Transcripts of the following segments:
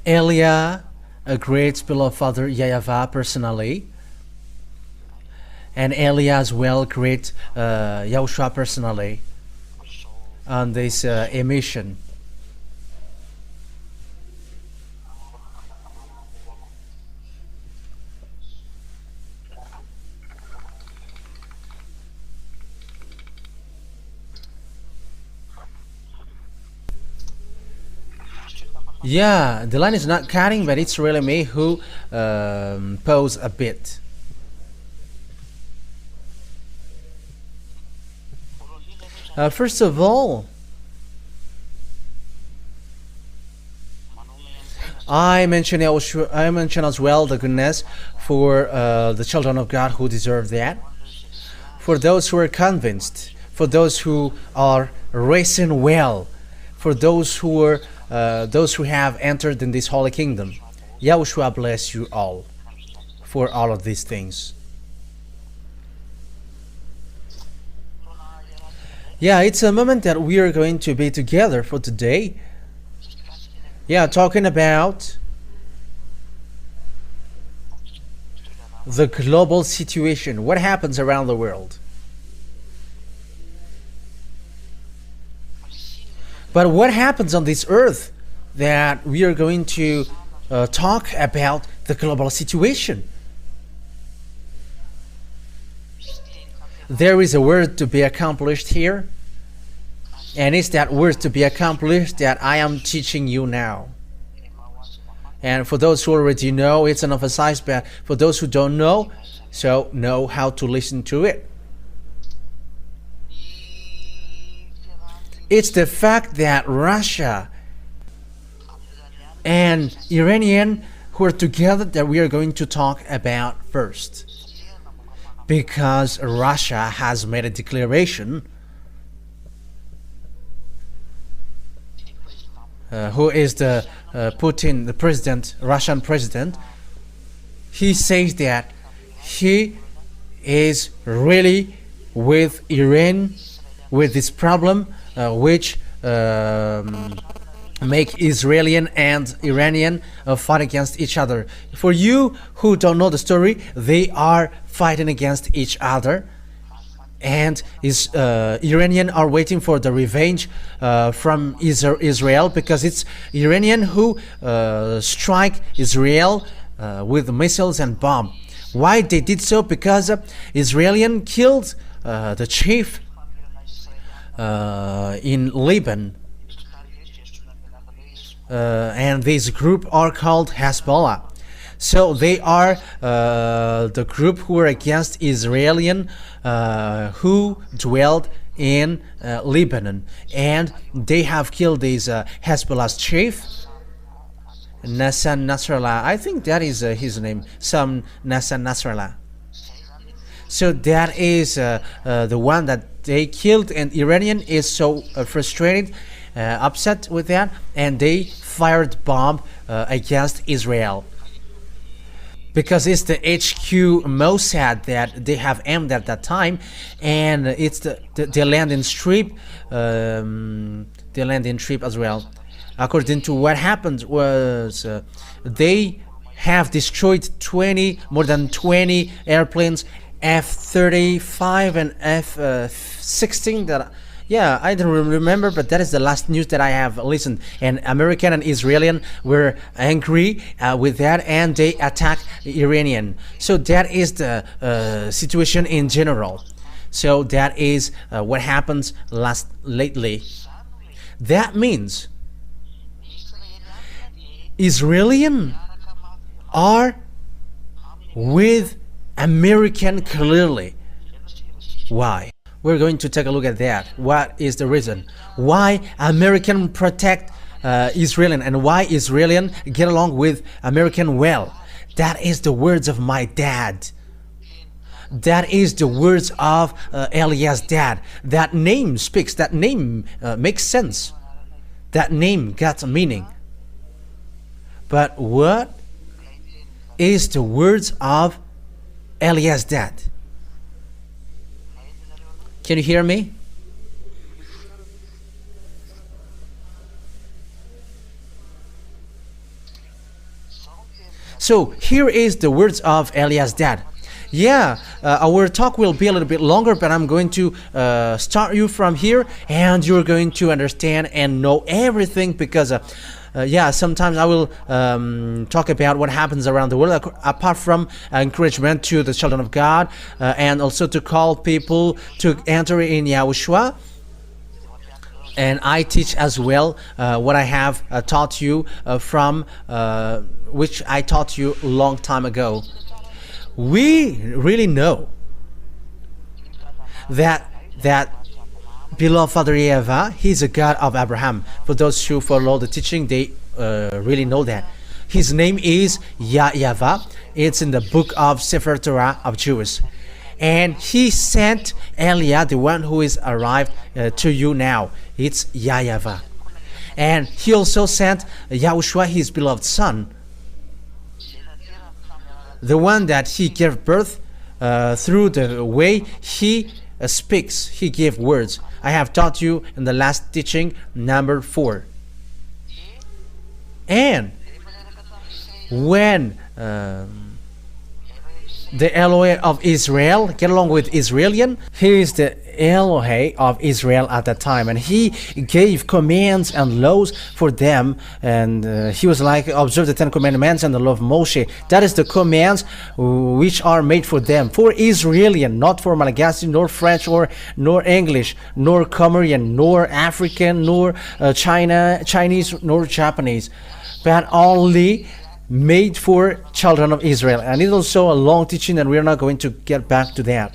Elia greets beloved Father YAHVAH personally, and Elia as well greets YAHOSHUAH personally on this emission. Yeah, the line is not cutting, but it's really me who pause a bit. First of all, I mentioned as well the goodness for the children of God who deserve that. For those who are convinced, for those who are racing well, for those who have entered in this holy kingdom. YAHOSHUAH bless you all for all of these things. Yeah, it's a moment that we are going to be together for today. Yeah, talking about the global situation, what happens around the world. But what happens on this earth that we are going to talk about the global situation? There is a word to be accomplished here, and it's that word to be accomplished that I am teaching you now. And for those who already know, it's an emphasized, but for those who don't know, so know how to listen to it. It's the fact that Russia and Iranian who are together that we are going to talk about first. Because Russia has made a declaration. Who is the Putin, the president, Russian president? He says that he is really with Iran, with this problem, which make Israeli and Iranian fight against each other. For you who don't know the story, they are fighting against each other, and Iranian are waiting for the revenge from Israel, because it's Iranian who strike Israel with missiles and bomb. Why they did so? Because Israelian killed the chief in Lebanon, and this group are called Hezbollah. So they are the group who are against Israelian who dwelled in Lebanon, and they have killed this Hezbollah's chief, Nassan Nasrallah. I think that is his name, some Nassan Nasrallah. So that is the one that they killed, and Iranian is so frustrated, upset with that, and they fired bomb against Israel. Because it's the HQ Mossad that they have aimed at that time, and it's the landing strip, as well. According to what happened was they have destroyed more than 20 airplanes, F-35 and F-16 that. Yeah, I don't remember, but that is the last news that I have listened. And American and Israeli were angry with that, and they attacked Iranian. So that is the situation in general. So that is what happens lately. That means Israelis are with American clearly. Why? We're going to take a look at that. What is the reason? Why American protect Israeli, and why Israeli get along with American well? That is the words of my dad. That is the words of Elias' dad. That name speaks. That name makes sense. That name got a meaning. But what is the words of Elias' dad? Can you hear me? So here is the words of Eliah's dad. Yeah, our talk will be a little bit longer, but I'm going to start you from here, and you're going to understand and know everything, because sometimes I will talk about what happens around the world, apart from encouragement to the children of God, and also to call people to enter in YAHOSHUAH. And I teach as well what I have taught you from which I taught you a long time ago. We really know that beloved Father YAHVAH, he's a God of Abraham. For those who follow the teaching, they really know that. His name is YAHVAH. It's in the book of Sefer Torah of Jews. And he sent Eliah, the one who is arrived to you now. It's YAHVAH. And he also sent YAHOSHUAH, his beloved son, the one that he gave birth through the way he speaks. He gave words. I have taught you in the last teaching, number 4. And when the Elohe of Israel get along with Israelian, he is the Elohe of Israel at that time, and he gave commands and laws for them, and he was like, observe the 10 commandments and the law of Moshe. That is the commands which are made for them, for Israelian, not for Malagasy, nor French, nor English, nor Comorian, nor African, nor Chinese, nor Japanese, but only made for children of Israel. And it's also a long teaching, and we're not going to get back to that.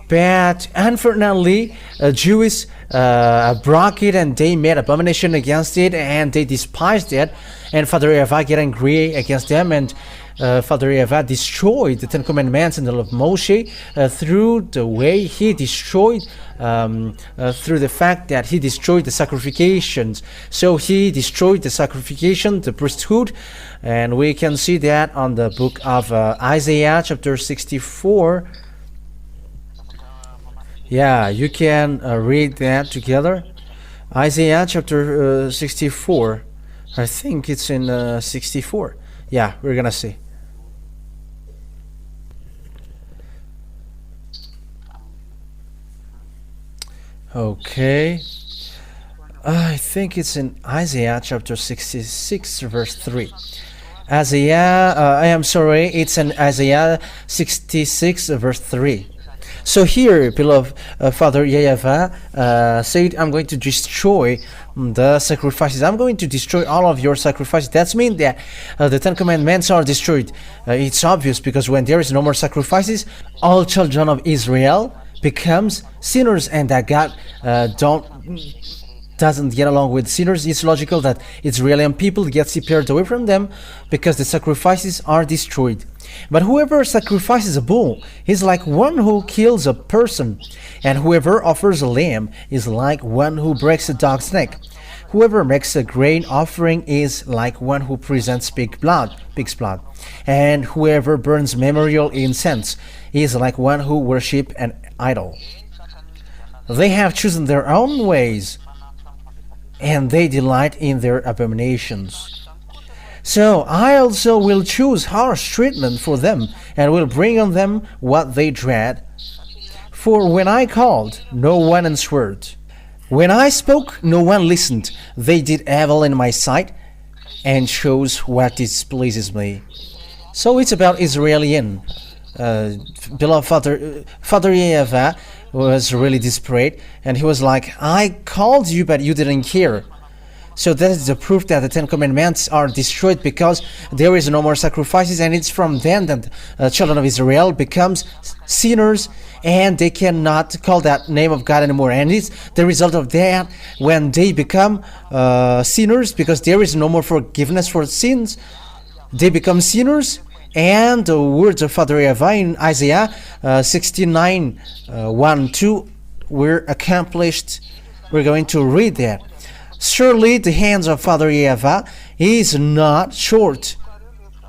But unfortunately, Jews broke it, and they made abomination against it, and they despised it. And Father YAHVAH get angry against them, and Father YAHVAH destroyed the 10 commandments and the law of Moshe through the way he destroyed, through the fact that he destroyed the sacrifications. So he destroyed the sacrification, the priesthood, and we can see that on the book of Isaiah chapter 64. Yeah, you can read that together. Isaiah chapter 64. I think it's in 64. Yeah, we're gonna see. Okay. I think it's in Isaiah chapter 66 verse 3. It's in Isaiah 66 verse 3. So here, beloved Father YAHVAH said, I'm going to destroy the sacrifices. I'm going to destroy all of your sacrifices. That means that the 10 commandments are destroyed. It's obvious, because when there is no more sacrifices, all children of Israel becomes sinners, and that God doesn't get along with sinners. It's logical that Israeli people get separated away from them, because the sacrifices are destroyed. But whoever sacrifices a bull is like one who kills a person, and whoever offers a lamb is like one who breaks a dog's neck. Whoever makes a grain offering is like one who presents pig's blood, and whoever burns memorial incense is like one who worships an idol. They have chosen their own ways, and they delight in their abominations. So I also will choose harsh treatment for them, and will bring on them what they dread. For when I called, no one answered. When I spoke, no one listened. They did evil in my sight, and chose what displeases me. So it's about Israelian. Beloved Father YAHVAH was really desperate, and he was like, I called you, but you didn't care. So that is the proof that the 10 commandments are destroyed, because there is no more sacrifices, and it's from then that children of Israel becomes sinners, and they cannot call that name of God anymore. And it's the result of that, when they become sinners, because there is no more forgiveness for sins, they become sinners. And the words of Father YAHVAH in Isaiah 69 1-2 were accomplished. We're going to read that. Surely the hands of Father YAHVAH is not short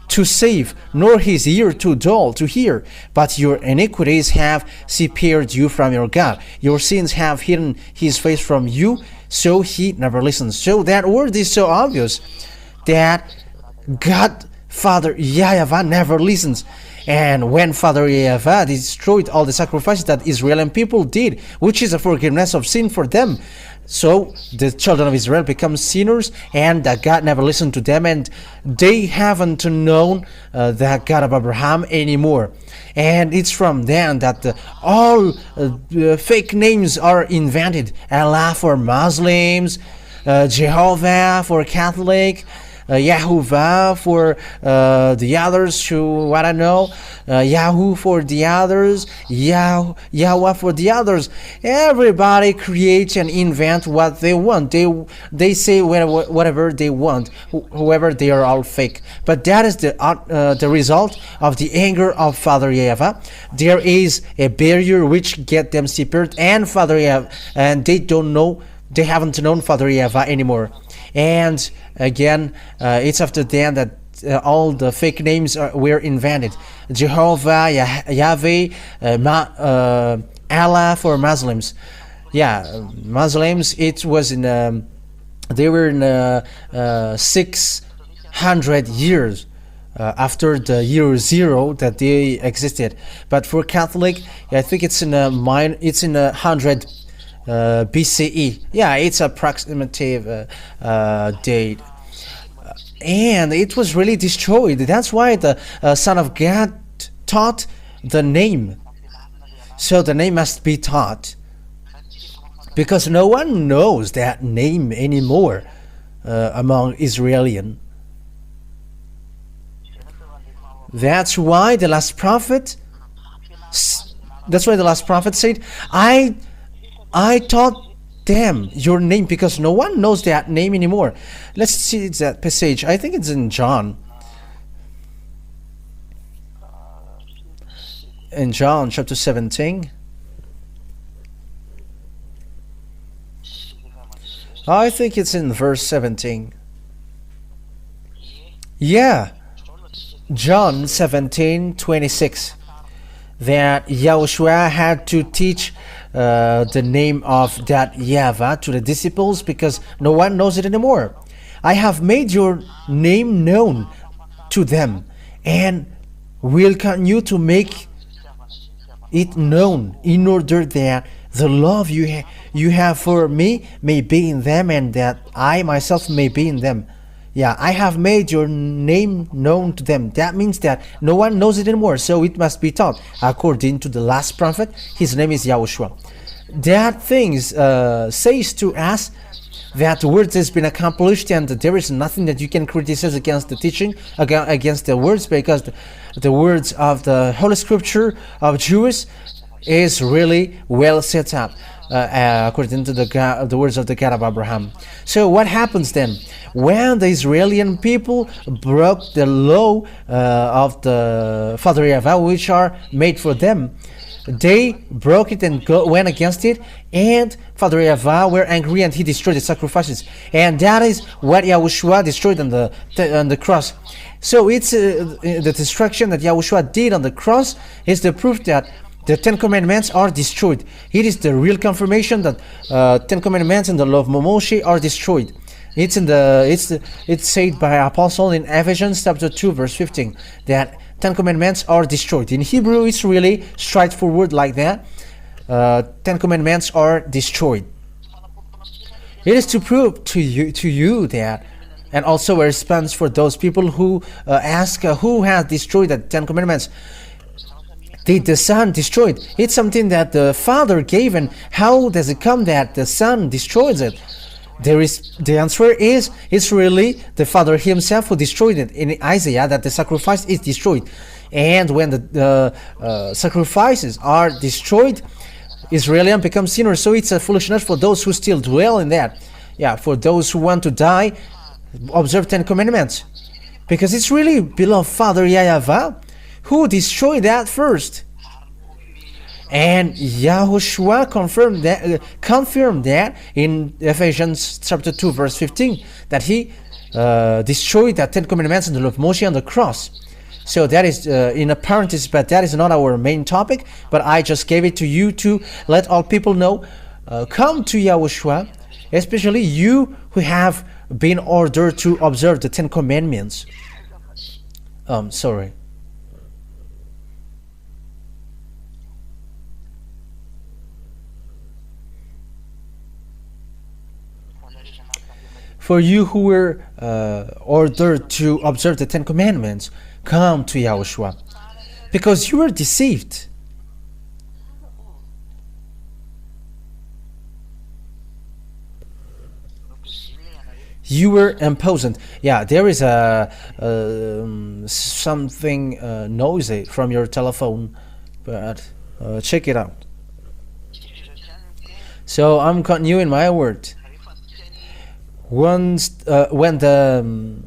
to save, nor his ear too dull to hear, but your iniquities have separated you from your God. Your sins have hidden his face from you, so he never listens. So that word is so obvious, that God, Father YAHVAH never listens. And when Father YAHVAH destroyed all the sacrifices that Israeli people did, which is a forgiveness of sin for them, so the children of Israel become sinners, and that God never listened to them, and they haven't known the God of Abraham anymore. And it's from then that all fake names are invented. Allah for Muslims, Jehovah for Catholic, YAHVAH for the others who, I don't know, Yahoo for the others, Yahweh for the others. Everybody creates and invent what they want. They say whatever they want, whoever, they are all fake. But that is the result of the anger of Father YAHVAH. There is a barrier which get them separated, and Father YAHVAH, and they haven't known Father YAHVAH anymore. And again, it's after then that all the fake names were invented. Jehovah, Yahweh, Allah for Muslims. Yeah, Muslims, it was in, they were in 600 years after the year 0 that they existed. But for Catholic, I think it's in 100 BCE. Yeah, it's approximative date. And it was really destroyed. That's why the Son of God taught the name. So the name must be taught, because no one knows that name anymore among Israelian. That's why the last prophet said, I taught them your name, because no one knows that name anymore. Let's see that passage. I think it's in John. In John chapter 17. I think it's in verse 17. Yeah. John 17:26. That YAHOSHUAH had to teach the name of that YAHVAH to the disciples, because no one knows it anymore. I have made your name known to them, and will continue to make it known, in order that the love you have for me may be in them, and that I myself may be in them. Yeah, I have made your name known to them. That means that no one knows it anymore, so it must be taught. According to the last prophet, his name is YAHOSHUAH. That thing says to us that the words has been accomplished, and there is nothing that you can criticize against the teaching, against the words, because the words of the Holy Scripture of Jews is really well set up, according to the words of the God of Abraham. So what happens then? When the Israeli people broke the law of the Father YAHVAH, which are made for them, they broke it and went against it, and Father YAHVAH were angry, and he destroyed the sacrifices. And that is what YAHOSHUAH destroyed on the cross. So it's the destruction that YAHOSHUAH did on the cross is the proof that the 10 Commandments are destroyed. It is the real confirmation that 10 Commandments and the law of Moshe are destroyed. It's said by Apostle in Ephesians chapter 2 verse 15 that 10 Commandments are destroyed. In Hebrew, it's really straightforward like that. 10 Commandments are destroyed. It is to prove to you that, and also a response for those people who ask who has destroyed the 10 Commandments. Did the Son destroy it? It's something that the Father gave, and how does it come that the Son destroys it? The answer is, it's really the Father himself who destroyed it. In Isaiah, that the sacrifice is destroyed, and when the sacrifices are destroyed, Israelians become sinners. So it's a foolishness for those who still dwell in that. Yeah, for those who want to die, observe 10 Commandments, because it's really beloved Father YAHVAH who destroyed that first. And YAHOSHUAH confirmed that in Ephesians chapter 2 verse 15, that he destroyed that 10 Commandments and the law of Moshe on the cross. So that is in a parenthesis, but that is not our main topic, but I just gave it to you to let all people know, come to YAHOSHUAH, especially you who have been ordered to observe the 10 Commandments. Sorry. For you who were ordered to observe the Ten Commandments, come to YAHOSHUAH, because you were deceived. You were imprisoned. Yeah, there is a something noisy from your telephone, but check it out. So I'm continuing my word. Once when the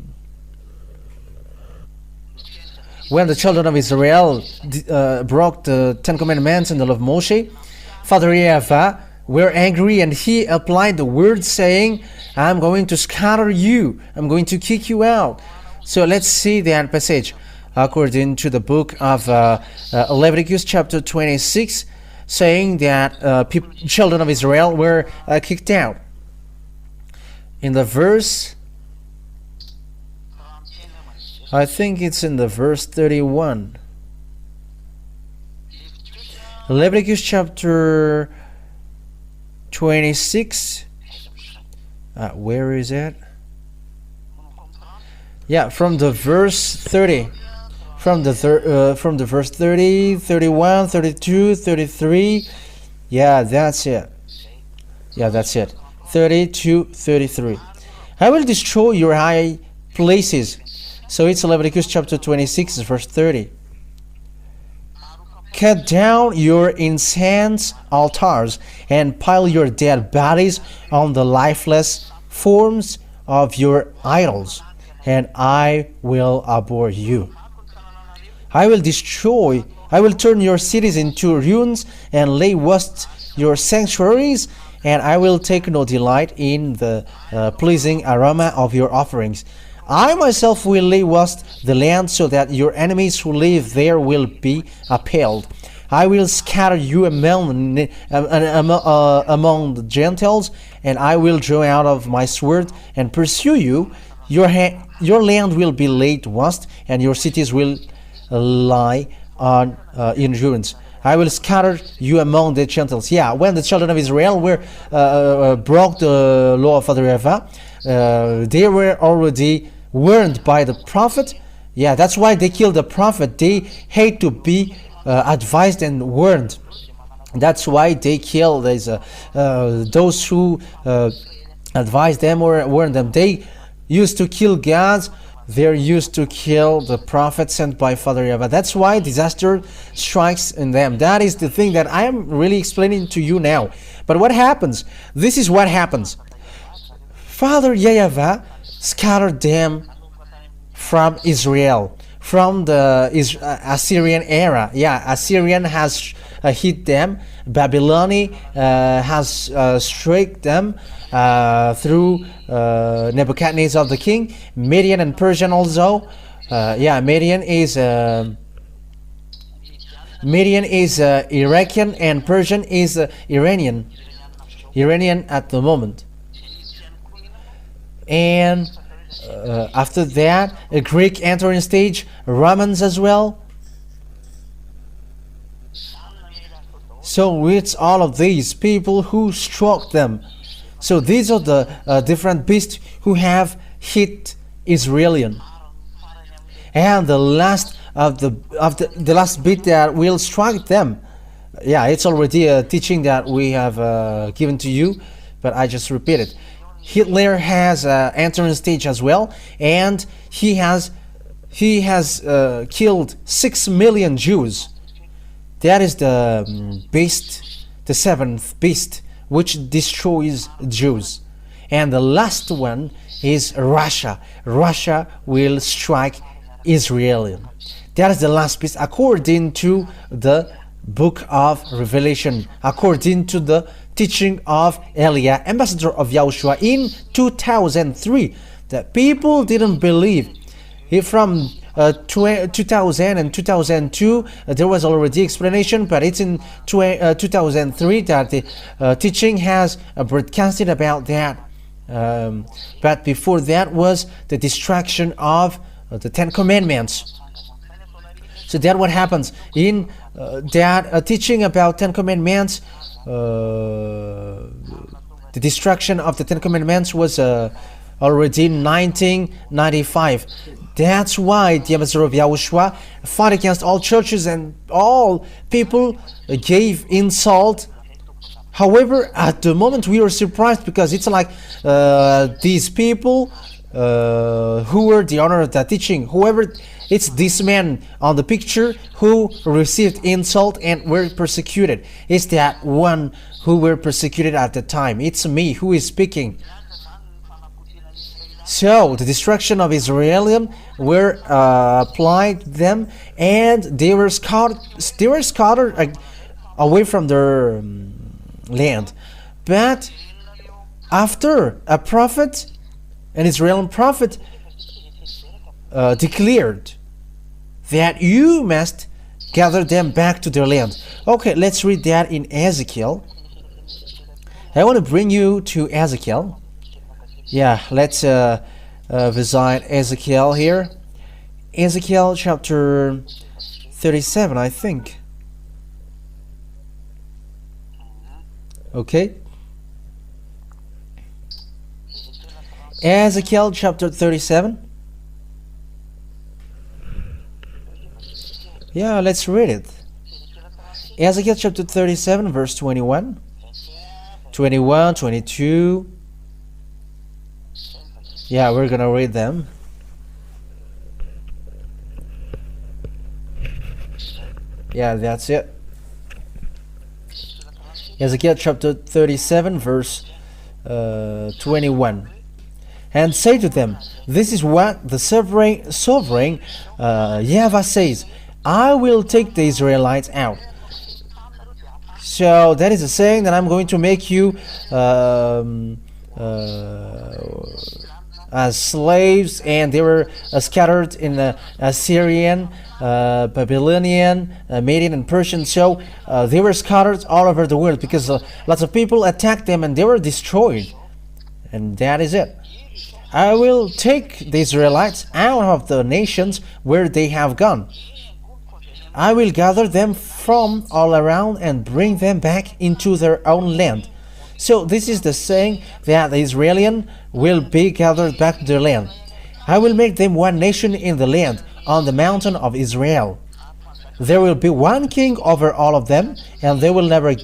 children of Israel broke the Ten Commandments and the law of Moshe, Father YAHVAH were angry, and he applied the word saying, I'm going to scatter you, I'm going to kick you out. So let's see that passage according to the book of Leviticus chapter 26, saying that children of Israel were kicked out. In the verse, I think it's in the verse 31. Leviticus chapter 26. Where is it? Yeah, from the verse 30. From the verse 30, 31, 32, 33. Yeah, that's it. Yeah, that's it. 30 to 33. I will destroy your high places. So it's Leviticus chapter 26, verse 30. Cut down your incense altars and pile your dead bodies on the lifeless forms of your idols, and I will abhor you. I will turn your cities into ruins and lay waste your sanctuaries, and I will take no delight in the pleasing aroma of your offerings. I myself will lay waste the land so that your enemies who live there will be appalled. I will scatter you among the Gentiles, and I will draw out of my sword and pursue you. Your land will be laid waste, and your cities will lie in ruins. I will scatter you among the Gentiles. Yeah, when the children of Israel were broke the law of Father YAHVAH, they were already warned by the prophet. Yeah, that's why they killed the prophet. They hate to be advised and warned. That's why they kill those who advised them or warned them. They used to kill gods. They're used to kill the prophet sent by Father YAHVAH. That's why disaster strikes in them. That is the thing that I am really explaining to you now. But what happens? This is what happens. Father YAHVAH scattered them from Israel, from the Assyrian era. Yeah, Assyrian has hit them. Babylon has struck them through Nebuchadnezzar the king. Median and Persian also. Median is Iraqian, and Persian is Iranian at the moment. And after that, a Greek entering stage, Romans as well. So it's all of these people who struck them. So these are the different beasts who have hit Israelian. And the last of the last bit that will strike them. Yeah, it's already a teaching that we have given to you, but I just repeat it. Hitler has entering stage as well, and he has killed 6 million Jews. That is the beast, the seventh beast, which destroys Jews. And the last one is Russia. Russia will strike Israel. That is the last beast according to the book of Revelation, according to the teaching of Elia, ambassador of YAHOSHUAH in 2003. The people didn't believe. From 2000 and 2002 there was already explanation, but it's in 2003 that the teaching has broadcasted about that. But before that was the destruction of the Ten Commandments. So that what happens in that teaching about Ten Commandments. The destruction of the Ten Commandments was already in 1995. That's why the ambassador of Yahushua fought against all churches and all people gave insult. However, at the moment we were surprised because it's like these people who were the owner of that teaching, whoever, it's this man on the picture who received insult and were persecuted. It's that one who were persecuted at the time. It's me who is speaking. So the destruction of Israel were applied them, and they were scattered away from their land. But after a prophet, an Israeli prophet, declared that you must gather them back to their land. Okay, let's read that in Ezekiel. I want to bring you to Ezekiel. Yeah, let's visit Ezekiel here. Ezekiel chapter 37, I think. Okay. Ezekiel chapter 37. Yeah, let's read it. Ezekiel chapter 37, verse 21, 21, 22. Yeah, we're gonna read them. Yeah, that's it. Ezekiel chapter 37, verse 21. And say to them, this is what the sovereign YAHVAH says, I will take the Israelites out. So that is a saying that I'm going to make you as slaves, and they were scattered in the Assyrian, Babylonian, Median, and Persian. So they were scattered all over the world because lots of people attacked them and they were destroyed. And that is it. I will take the Israelites out of the nations where they have gone. I will gather them from all around and bring them back into their own land. So this is the saying that the Israelians will be gathered back to their land. I will make them one nation in the land, on the mountain of Israel. There will be one king over all of them, and they will never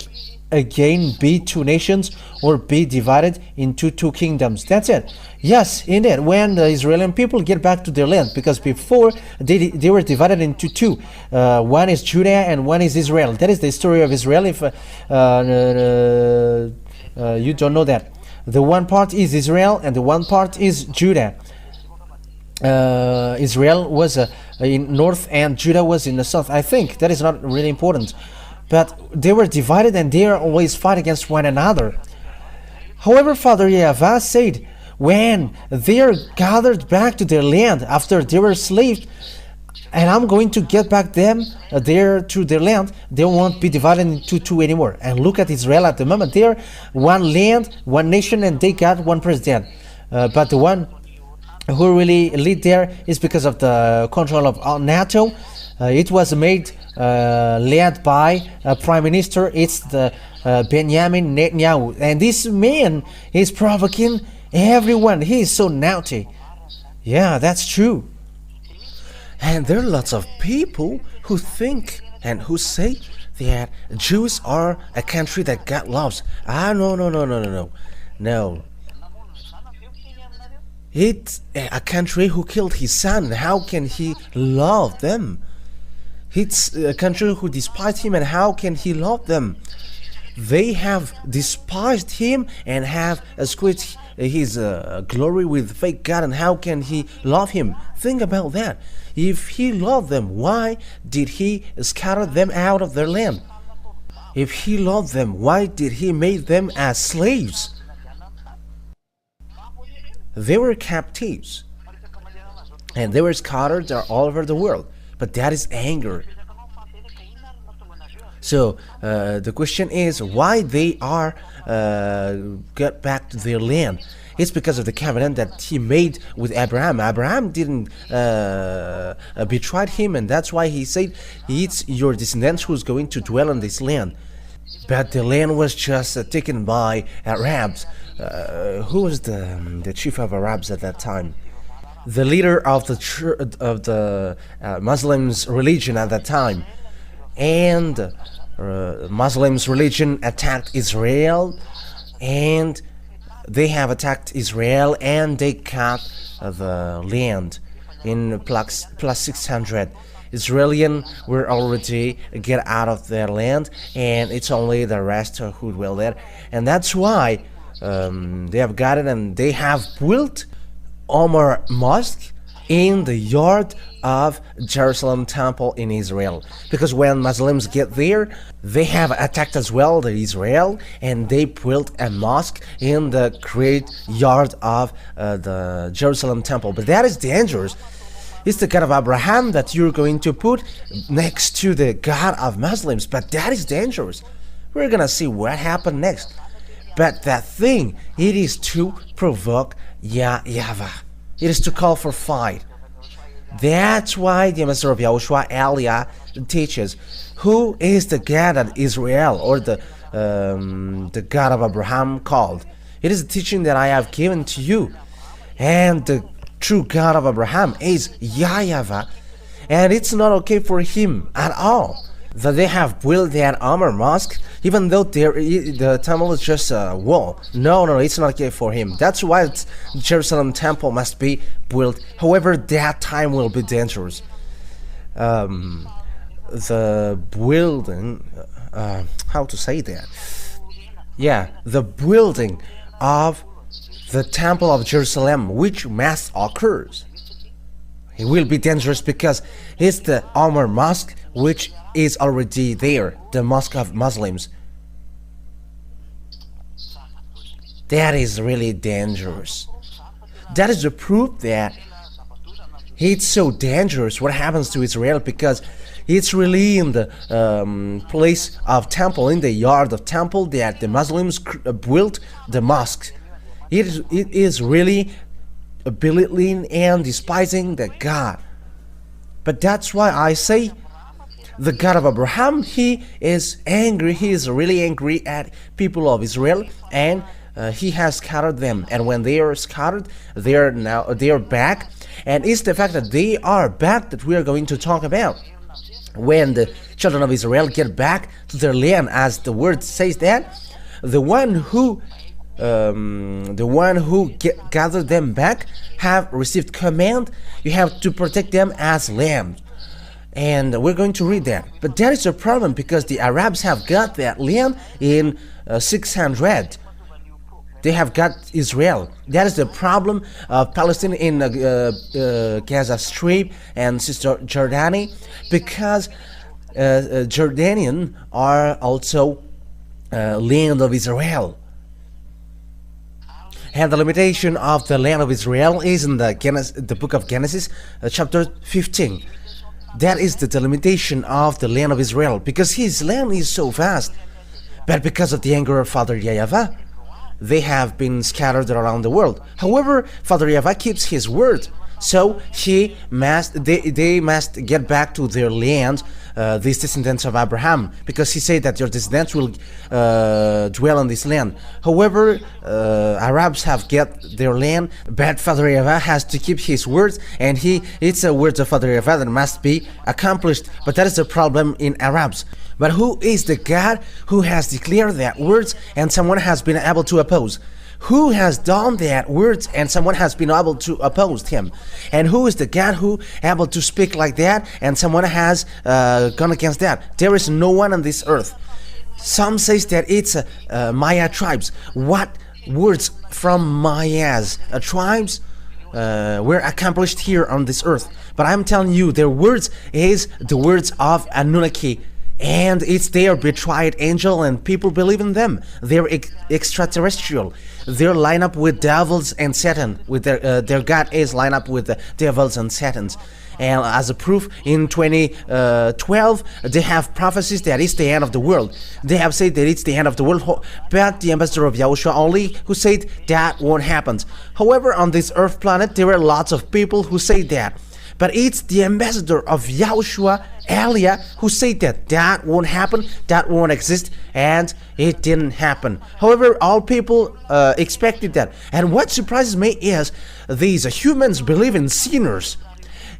again be two nations or be divided into two kingdoms. That's it. Yes, indeed, when the Israeli people get back to their land, because before they were divided into two. One is Judah and one is Israel. That is the story of Israel. If you don't know that, the one part is Israel and the one part is Judah. Israel was in north and Judah was in the south. I think that is not really important, but they were divided and they are always fight against one another. However, Father YAHVAH said, when they are gathered back to their land after they were slaves, and I'm going to get back them there to their land, they won't be divided into two anymore. And look at Israel at the moment. They are one land, one nation, and they got one president. But the one who really lead there is because of the control of NATO. It was made led by a prime minister. It's the Benjamin Netanyahu, and this man is provoking everyone. He is so naughty. Yeah, that's true. And there are lots of people who think and who say that Jews are a country that God loves. No. It's a country who killed his son. How can he love them? It's a country who despised him, and how can he love them? They have despised him and have squeezed his glory with fake God, and how can he love him? Think about that. If he loved them, why did he scatter them out of their land? If he loved them, why did he make them as slaves? They were captives, and they were scattered all over the world. But that is anger. So the question is why they are get back to their land. It's because of the covenant that he made with Abraham. Abraham didn't betray him, and that's why he said it's your descendants who's going to dwell on this land. But the land was just taken by Arabs. Who was the chief of Arabs at that time? The leader of the Muslims religion at that time. And Muslims religion attacked Israel, and they have attacked Israel, and they cut the land in plus 600. Israelis were already get out of their land, and it's only the rest who dwell there, and that's why they have got it, and they have built Omar Mosque in the yard of Jerusalem temple in Israel, because when Muslims get there, they have attacked as well the Israel, and they built a mosque in the great yard of the Jerusalem temple. But that is dangerous. It's the God of Abraham that you're going to put next to the God of Muslims, but that is dangerous. We're gonna see what happened next. But that thing, it is to provoke YAHVAH. It is to call for fight. That's why the Master of YAHOSHUAH, Elia, teaches who is the God of Israel, or the God of Abraham called. It is a teaching that I have given to you. And the true God of Abraham is YAHVAH. And it's not okay for him at all that they have built that Omar Mosque, even though the temple is just a wall. No, it's not okay for him. That's why the Jerusalem temple must be built. However, that time will be dangerous. The building, how to say that? Yeah, the building of the temple of Jerusalem, which mass occurs, it will be dangerous because it's the Omar Mosque, which is already there, the mosque of Muslims. That is really dangerous. That is the proof that it's so dangerous what happens to Israel, because it's really in the place of temple, in the yard of temple, that the Muslims built the mosque. It is really belittling and despising the God. But that's why I say the God of Abraham, he is angry. He is really angry at people of Israel, and he has scattered them. And when they are scattered, they are back. And it's the fact that they are back that we are going to talk about. When the children of Israel get back to their land, as the word says that, the one who gathered them back have received command. You have to protect them as lambs. And we're going to read that. But that is a problem, because the Arabs have got that land in 600. They have got Israel. That is the problem of Palestine in Gaza Strip and Cisjordania, because Jordanian are also land of Israel. And the limitation of the land of Israel is in the book of Genesis, chapter 15. That is the delimitation of the land of Israel, because his land is so vast. But because of the anger of Father YAHVAH, they have been scattered around the world. However, Father YAHVAH keeps his word, so they must get back to their land, these descendants of Abraham, because he said that your descendants will dwell on this land. However, Arabs have get their land, but Father YAHVAH has to keep his words, and it's a word of Father YAHVAH that must be accomplished. But that is the problem in Arabs. But who is the God who has declared that words and someone has been able to oppose? Who has done that words and someone has been able to oppose him? And who is the God who able to speak like that and someone has gone against that? There is no one on this earth. Some says that it's Maya tribes. What words from Maya's tribes were accomplished here on this earth? But I'm telling you, their words is the words of Anunnaki. And it's their betrayed angel, and people believe in them. They're extraterrestrial. They're lined up with devils and Satan. With their God is lined up with the devils and Satans. And as a proof, in 2012, they have prophecies that it's the end of the world. They have said that it's the end of the world, but the ambassador of YAHOSHUAH only who said that won't happen. However, on this earth planet, there are lots of people who say that. But it's the ambassador of YAHOSHUAH, Elia, who said that that won't happen, that won't exist, and it didn't happen. However, all people expected that. And what surprises me is these humans believe in sinners.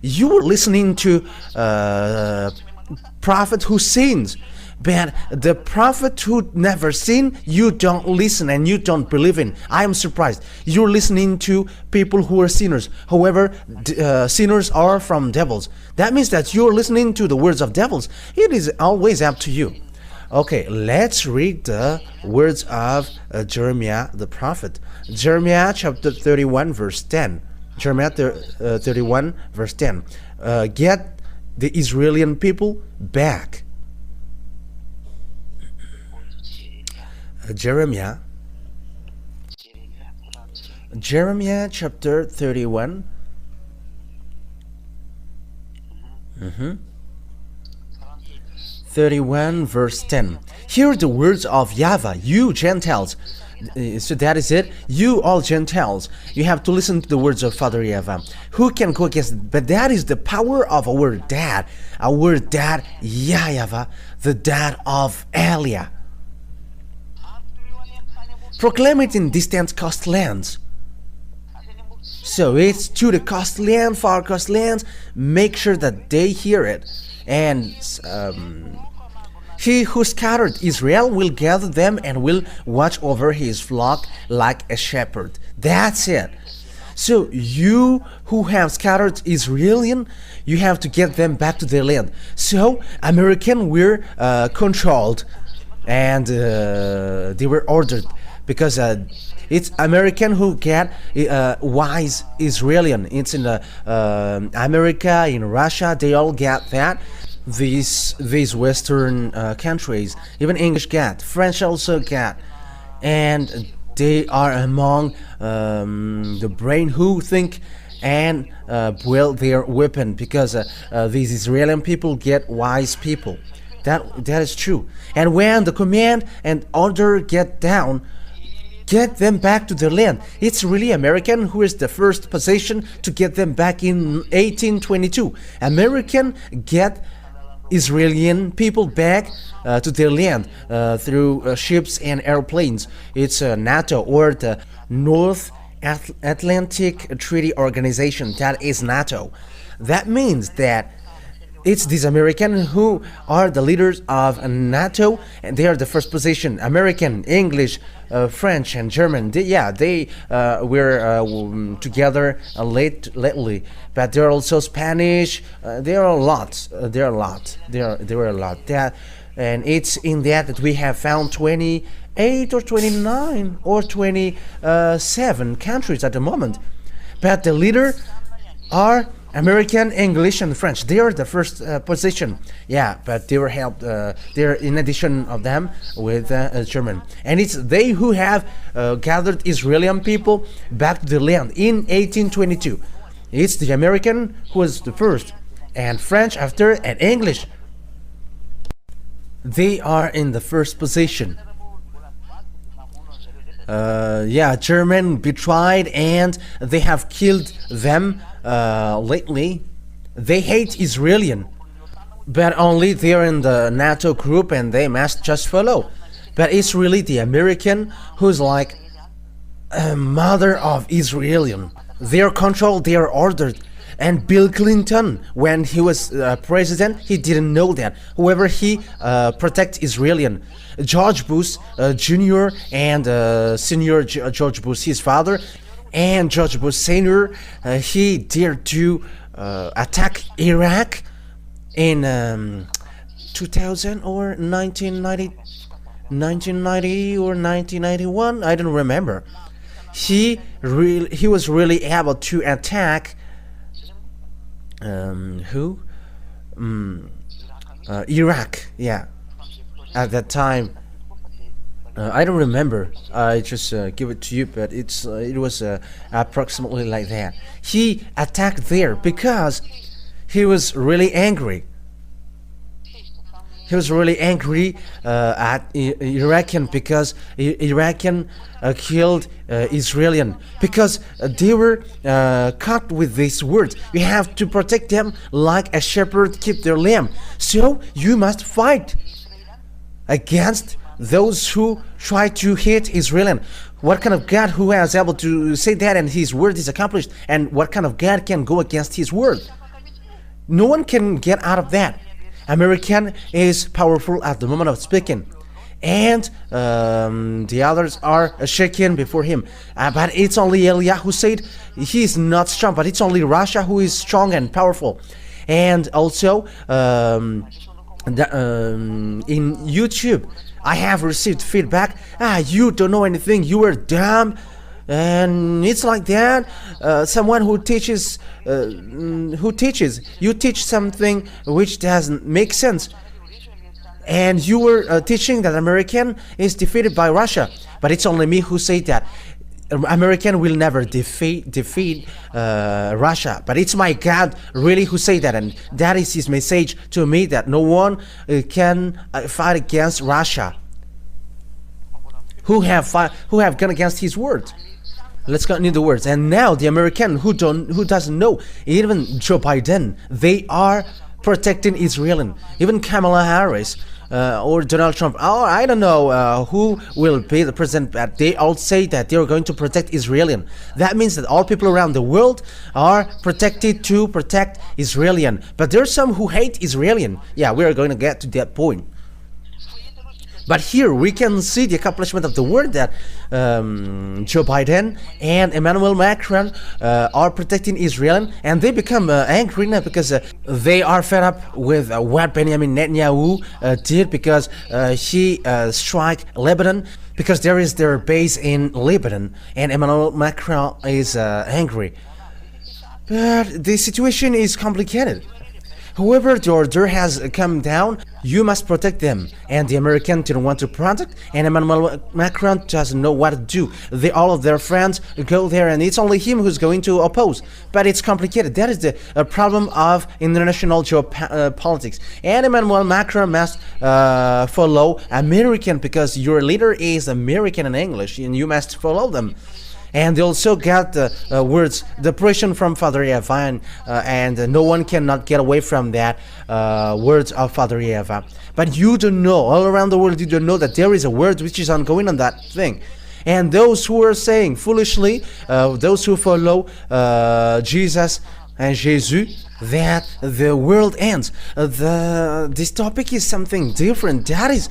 You were listening to prophet who sins. But the prophet who never sinned, you don't listen and you don't believe in. I am surprised. You're listening to people who are sinners. However, sinners are from devils. That means that you're listening to the words of devils. It is always up to you. Okay, let's read the words of Jeremiah the prophet. Jeremiah chapter 31 verse 10. Jeremiah 31 verse 10. Get the Israeli people back. Jeremiah chapter 31 31 verse 10. Hear the words of YAHVAH, you Gentiles. So that is it. You all Gentiles, you have to listen to the words of Father YAHVAH. Who can go against it? But that is the power of our dad YAHVAH, the dad of Elia. Proclaim it in distant coastlands. So it's to the coastland, far coastlands. Make sure that they hear it. And he who scattered Israel will gather them and will watch over his flock like a shepherd. That's it. So you who have scattered Israel, you have to get them back to their land. So American were controlled and they were ordered. Because it's American who get wise Israeli. It's in America, in Russia, they all get that. These Western countries, even English get, French also get, and they are among the brain who think and build their weapon. Because these Israeli people get wise people. That is true. And when the command and order get down, get them back to their land. It's really American who is the first position to get them back in 1822. American get Israeli people back to their land through ships and airplanes. It's NATO, or the North Atlantic Treaty Organization. That is NATO. That means that it's these Americans who are the leaders of NATO, and they are the first position. American, English, French, and German. They were together lately, but there are also Spanish. There are a lot. There were a lot. And it's in that we have found 28 or 29 or 27 countries at the moment. But the leader are American, English, and French. They are the first position. Yeah, but they were helped. They're in addition of them with German, and it's they who have gathered Israeli people back to the land in 1822. It's the American who was the first, and French after, and English. They are in the first position. German betrayed, and they have killed them lately. They hate Israeli, but only they're in the NATO group and they must just follow. But it's really the American who's like a mother of Israeli. They're controlled, they're ordered. And Bill Clinton, when he was president, he didn't know that. However, he protects Israeli. George Bush Jr. and Senior George Bush, his father, and George Bush Senior, he dared to attack Iraq in 2000 or 1990 or 1991. I don't remember. He was really able to attack Iraq. Yeah, at that time. I don't remember. I just give it to you, but it was approximately like that. He attacked there because he was really angry. He was really angry at Iraqi because Iraqi killed Israeli because they were caught with these words. You have to protect them like a shepherd keep their lamb. So you must fight against those who try to hate Israel. What kind of God who is able to say that and his word is accomplished? And what kind of God can go against his word? No one can get out of that. American is powerful at the moment of speaking, and the others are shaken before him. But it's only Eliah who said he is not strong, but it's only Russia who is strong and powerful. And also in YouTube, I have received feedback. You don't know anything. You are dumb. And it's like that. Someone who teaches, you teach something which doesn't make sense. And you were teaching that American is defeated by Russia, but it's only me who say that. American will never defeat Russia, but it's my God really who say that, and that is his message to me, that no one can fight against Russia. Who have gone against his word. Let's continue the words. And now the American who doesn't know, even Joe Biden, they are protecting Israel. Even Kamala Harris or Donald Trump, or I don't know who will be the president, but they all say that they are going to protect Israel. That means that all people around the world are protected to protect Israel. But there are some who hate Israel. Yeah, we are going to get to that point. But here we can see the accomplishment of the word that Joe Biden and Emmanuel Macron are protecting Israel, and they become angry now because they are fed up with what Benjamin Netanyahu did, because he struck Lebanon, because there is their base in Lebanon, and Emmanuel Macron is angry. But the situation is complicated. However, the order has come down. You must protect them, and the American didn't want to protect, and Emmanuel Macron doesn't know what to do. All of their friends go there, and it's only him who's going to oppose. But it's complicated. That is the problem of international geopolitics. And Emmanuel Macron must follow American, because your leader is American in English, and you must follow them. And they also got the words, the pressure from Father YAHVAH, and no one cannot get away from that words of Father YAHVAH. But you don't know, all around the world, you don't know that there is a word which is ongoing on that thing. And those who are saying foolishly, those who follow Jesus and Jesus, that the world ends. This topic is something different. That is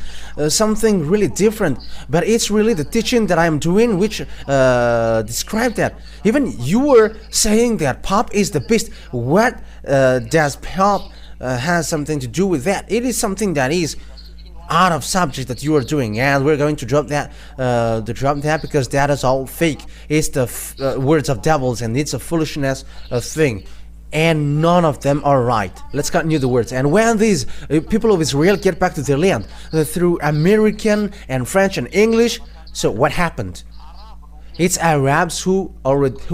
something really different. But it's really the teaching that I'm doing which describe that. Even you were saying that Pop is the beast. What does Pop has something to do with that? It is something that is out of subject that you are doing, and we're going to drop that because that is all fake. It's the words of devils, and it's a foolishness thing, and none of them are right. Let's continue the words. And when these people of Israel get back to their land through American and French and English, so what happened? It's Arabs who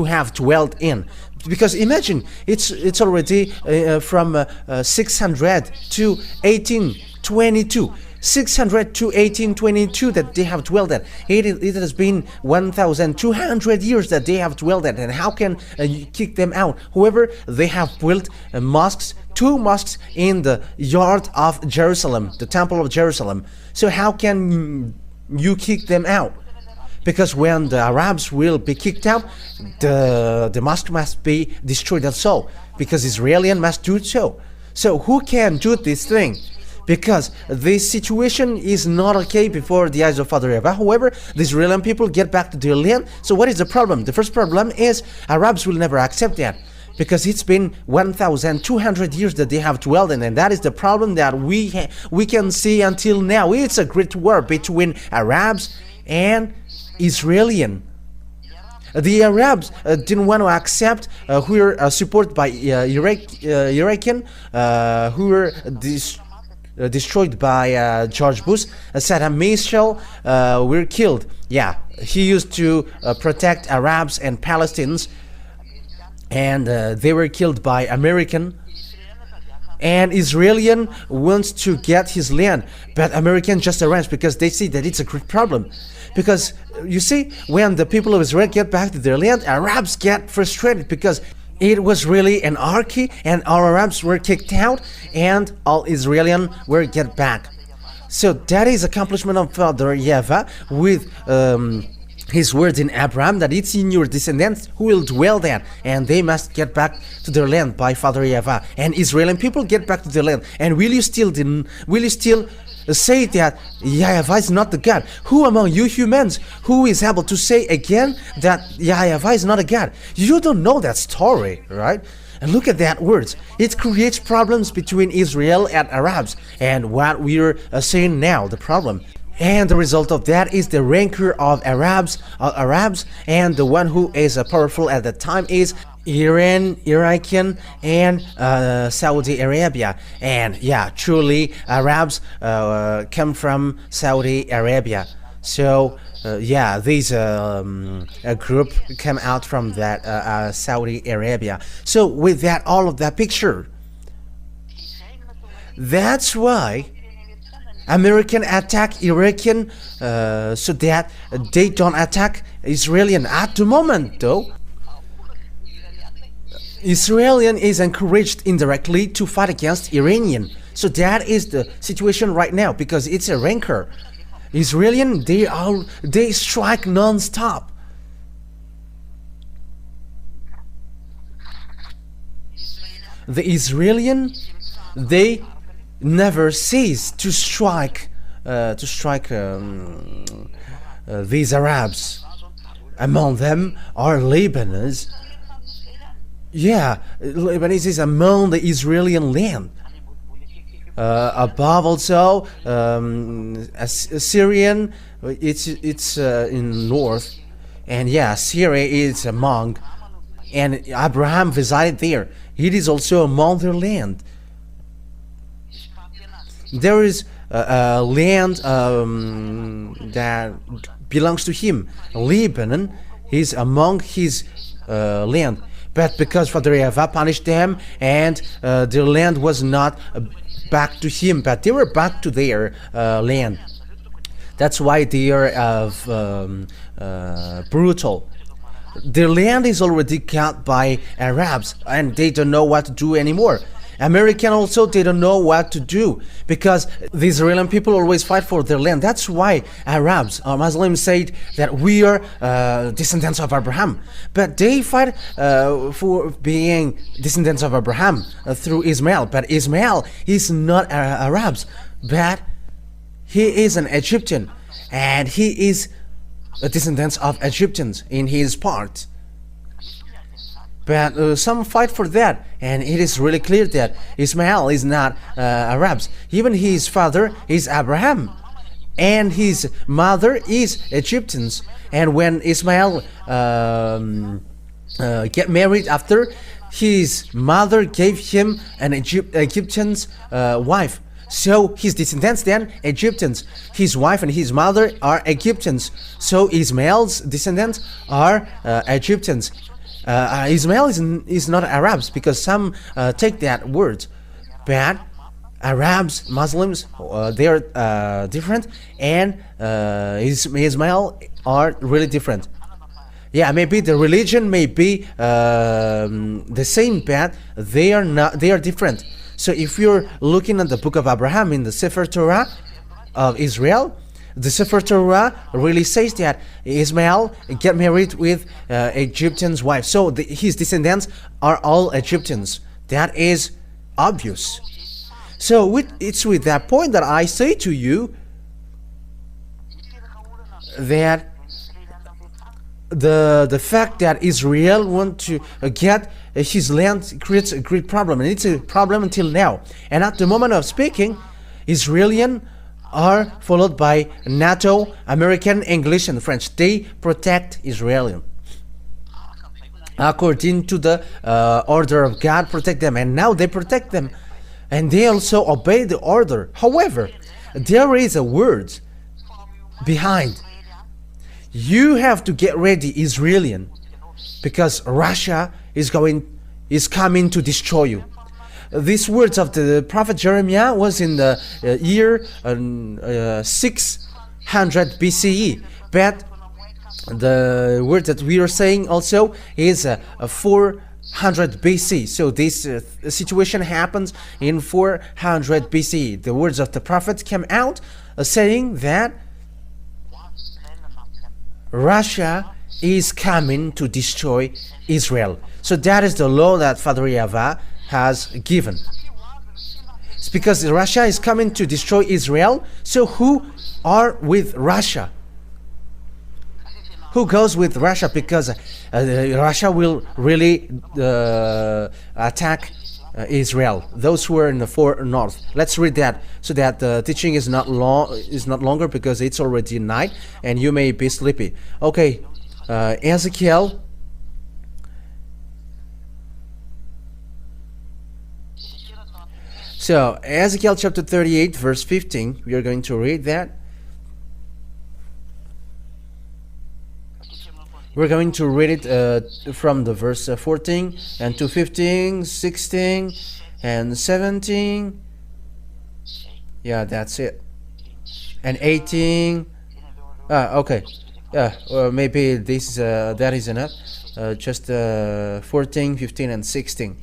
have dwelt in. Because imagine, it's already from 600 to 1822. 600 to 1822 that they have dwelled at. It has been 1,200 years that they have dwelled at. And how can you kick them out? However, they have built mosques, 2 mosques in the yard of Jerusalem, the Temple of Jerusalem. So how can you kick them out? Because when the Arabs will be kicked out, the mosque must be destroyed also, because Israelis must do so. So who can do this thing? Because this situation is not okay before the eyes of Father YAHVAH. However, the Israeli people get back to their land. So what is the problem? The first problem is Arabs will never accept that, because it's been 1,200 years that they have dwelled in, and that is the problem that we can see until now. It's a great war between Arabs and Israeli. The Arabs didn't want to accept who were supported by Iraqi, who were destroyed by George Bush. Saddam Hussein were killed. Yeah, he used to protect Arabs and Palestinians, and they were killed by American. and Israelian wants to get his land, but American just arrange because they see that it's a great problem. Because you see, when the people of Israel get back to their land, Arabs get frustrated because it was really an anarchy, and all Arabs were kicked out, and all Israelian were get back. So that is accomplishment of Father YAHVAH with his words in Abraham, that it's in your descendants who will dwell there, and they must get back to their land by Father YAHVAH. And Israeli people get back to their land. And will you still say that YAHVAH is not the God? Who among you humans who is able to say again that YAHVAH is not a God? You don't know that story, right? And look at that words. It creates problems between Israel and Arabs, and what we're saying now, the problem. And the result of that is the rancor of Arabs, and the one who is powerful at the time is Iran, Iraq, and Saudi Arabia. And yeah, truly Arabs come from Saudi Arabia. So yeah, this group came out from that Saudi Arabia. So with that, all of that picture, that's why American attack Iraqi so that they don't attack Israelian. At the moment though, Israelian is encouraged indirectly to fight against Iranian. So that is the situation right now, because it's a rancor. Israelian, they strike non-stop. The Israelian, they never cease to strike these Arabs. Among them are Lebanese. Yeah, Lebanese is among the Israeli land. Above also Syrian, it's in north, and yeah, Syria is among, and Abraham resided there. It is also among their land. There is a land that belongs to him. Lebanon is among his land. But because Father YAHVAH punished them, and their land was not back to him, but they were back to their land. That's why they are brutal. Their land is already cut by Arabs, and they don't know what to do anymore. American also, they don't know what to do, because the Israeli people always fight for their land. That's why Arabs or Muslims say that we are descendants of Abraham, but they fight for being descendants of Abraham through Ismail. But Ismail is not Arabs, but he is an Egyptian, and he is a descendant of Egyptians in his part. But some fight for that, and it is really clear that Ismail is not Arabs. Even his father is Abraham, and his mother is Egyptians. And when Ismail get married after, his mother gave him an Egyptian's wife. So his descendants then Egyptians. His wife and his mother are Egyptians. So Ismail's descendants are Egyptians. Ismail is not Arabs, because some take that word, but Arabs, Muslims, they are different, and Ismail are really different. Yeah, maybe the religion may be the same, but they are not. They are different. So if you're looking at the book of Abraham in the Sefer Torah of Israel, the Sefer Torah really says that Ismail get married with Egyptian's wife. So his descendants are all Egyptians. That is obvious. So it's with that point that I say to you that the fact that Israel want to get his land creates a great problem, and it's a problem until now. And at the moment of speaking, Israelian are followed by NATO, American, English, and French. They protect Israel. According to the order of God, protect them. And now they protect them. And they also obey the order. However, there is a word behind. You have to get ready, Israelian, because Russia is coming to destroy you. these words of the prophet Jeremiah was in the year 600 BCE, but the word that we are saying also is 400 BC. So this situation happens in 400 BC. The words of the prophet came out saying that Russia is coming to destroy Israel. So that is the law that Father YAHVAH has given. It's because Russia is coming to destroy Israel. So who are with Russia? Who goes with Russia? Because Russia will really attack Israel. Those who are in the far north. Let's read that so that the teaching is not longer, because it's already night and you may be sleepy. Okay, Ezekiel. So Ezekiel chapter 38 verse 15. We are going to read that. We're going to read it from the verse 14 and to 15, 16 and 17. Yeah, that's it. And 18. Okay. Maybe this that is enough. Just 14, 15 and 16.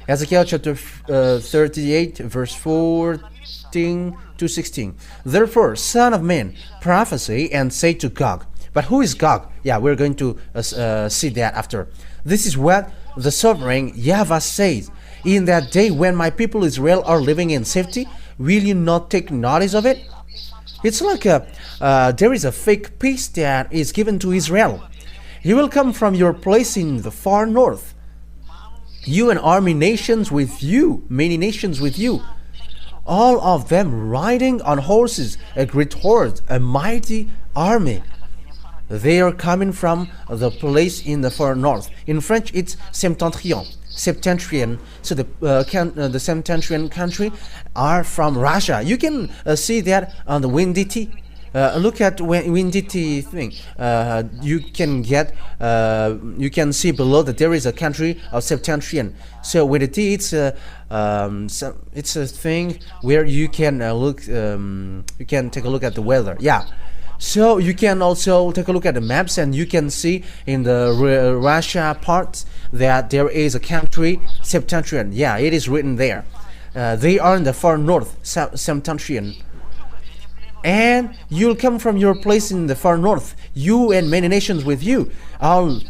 Ezekiel chapter 38 verse 14 to 16. Therefore, son of man, prophesy and say to Gog. But who is Gog? Yeah, we're going to see that after. This is what the sovereign YAHVAH says. In that day when my people Israel are living in safety, will you not take notice of it? It's like there is a fake peace that is given to Israel. You will come from your place in the far north, you and army nations with you, many nations with you, all of them riding on horses, a great horde, a mighty army. They are coming from the place in the far north. In French, it's septentrion. So the septentrion country are from Russia. You can see that on the Windy. Look at Windy thing. You can see below that there is a country of septentrion. So Windy, it's a thing where you can you can take a look at the weather. Yeah. So you can also take a look at the maps, and you can see in the Russia part that there is a country septentrion. Yeah, it is written there. They are in the far north, septentrion. And you'll come from your place in the far north, you and many nations with you, all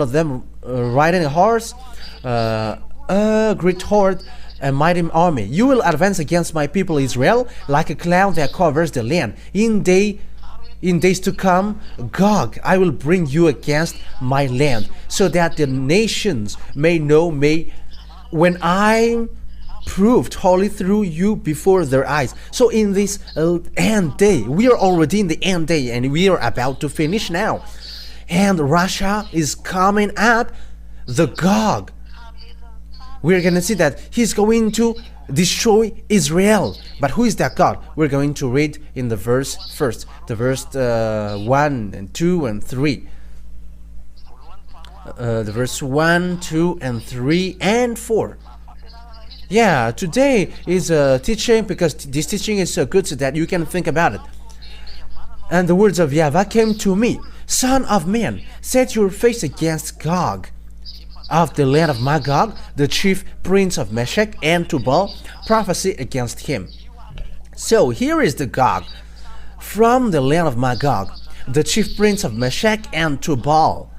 of them riding a horse, a great horde, a mighty army. You will advance against my people Israel like a cloud that covers the land. In days to come, Gog, I will bring you against my land, so that the nations may know me when I proved holy through you before their eyes. So in this end day, we are already in the end day, and we are about to finish now. And Russia is coming up, the Gog. We're going to see that he's going to destroy Israel. But who is that God? We're going to read in the verse first, the verse 1 and 2 and 3. The verse 1, 2 and 3 and 4. Yeah, today is a teaching, because this teaching is so good so that you can think about it. And the words of YAHVAH came to me. Son of man, set your face against Gog of the land of Magog, the chief prince of Meshech and Tubal, prophesy against him. So here is the Gog from the land of Magog, the chief prince of Meshech and Tubal.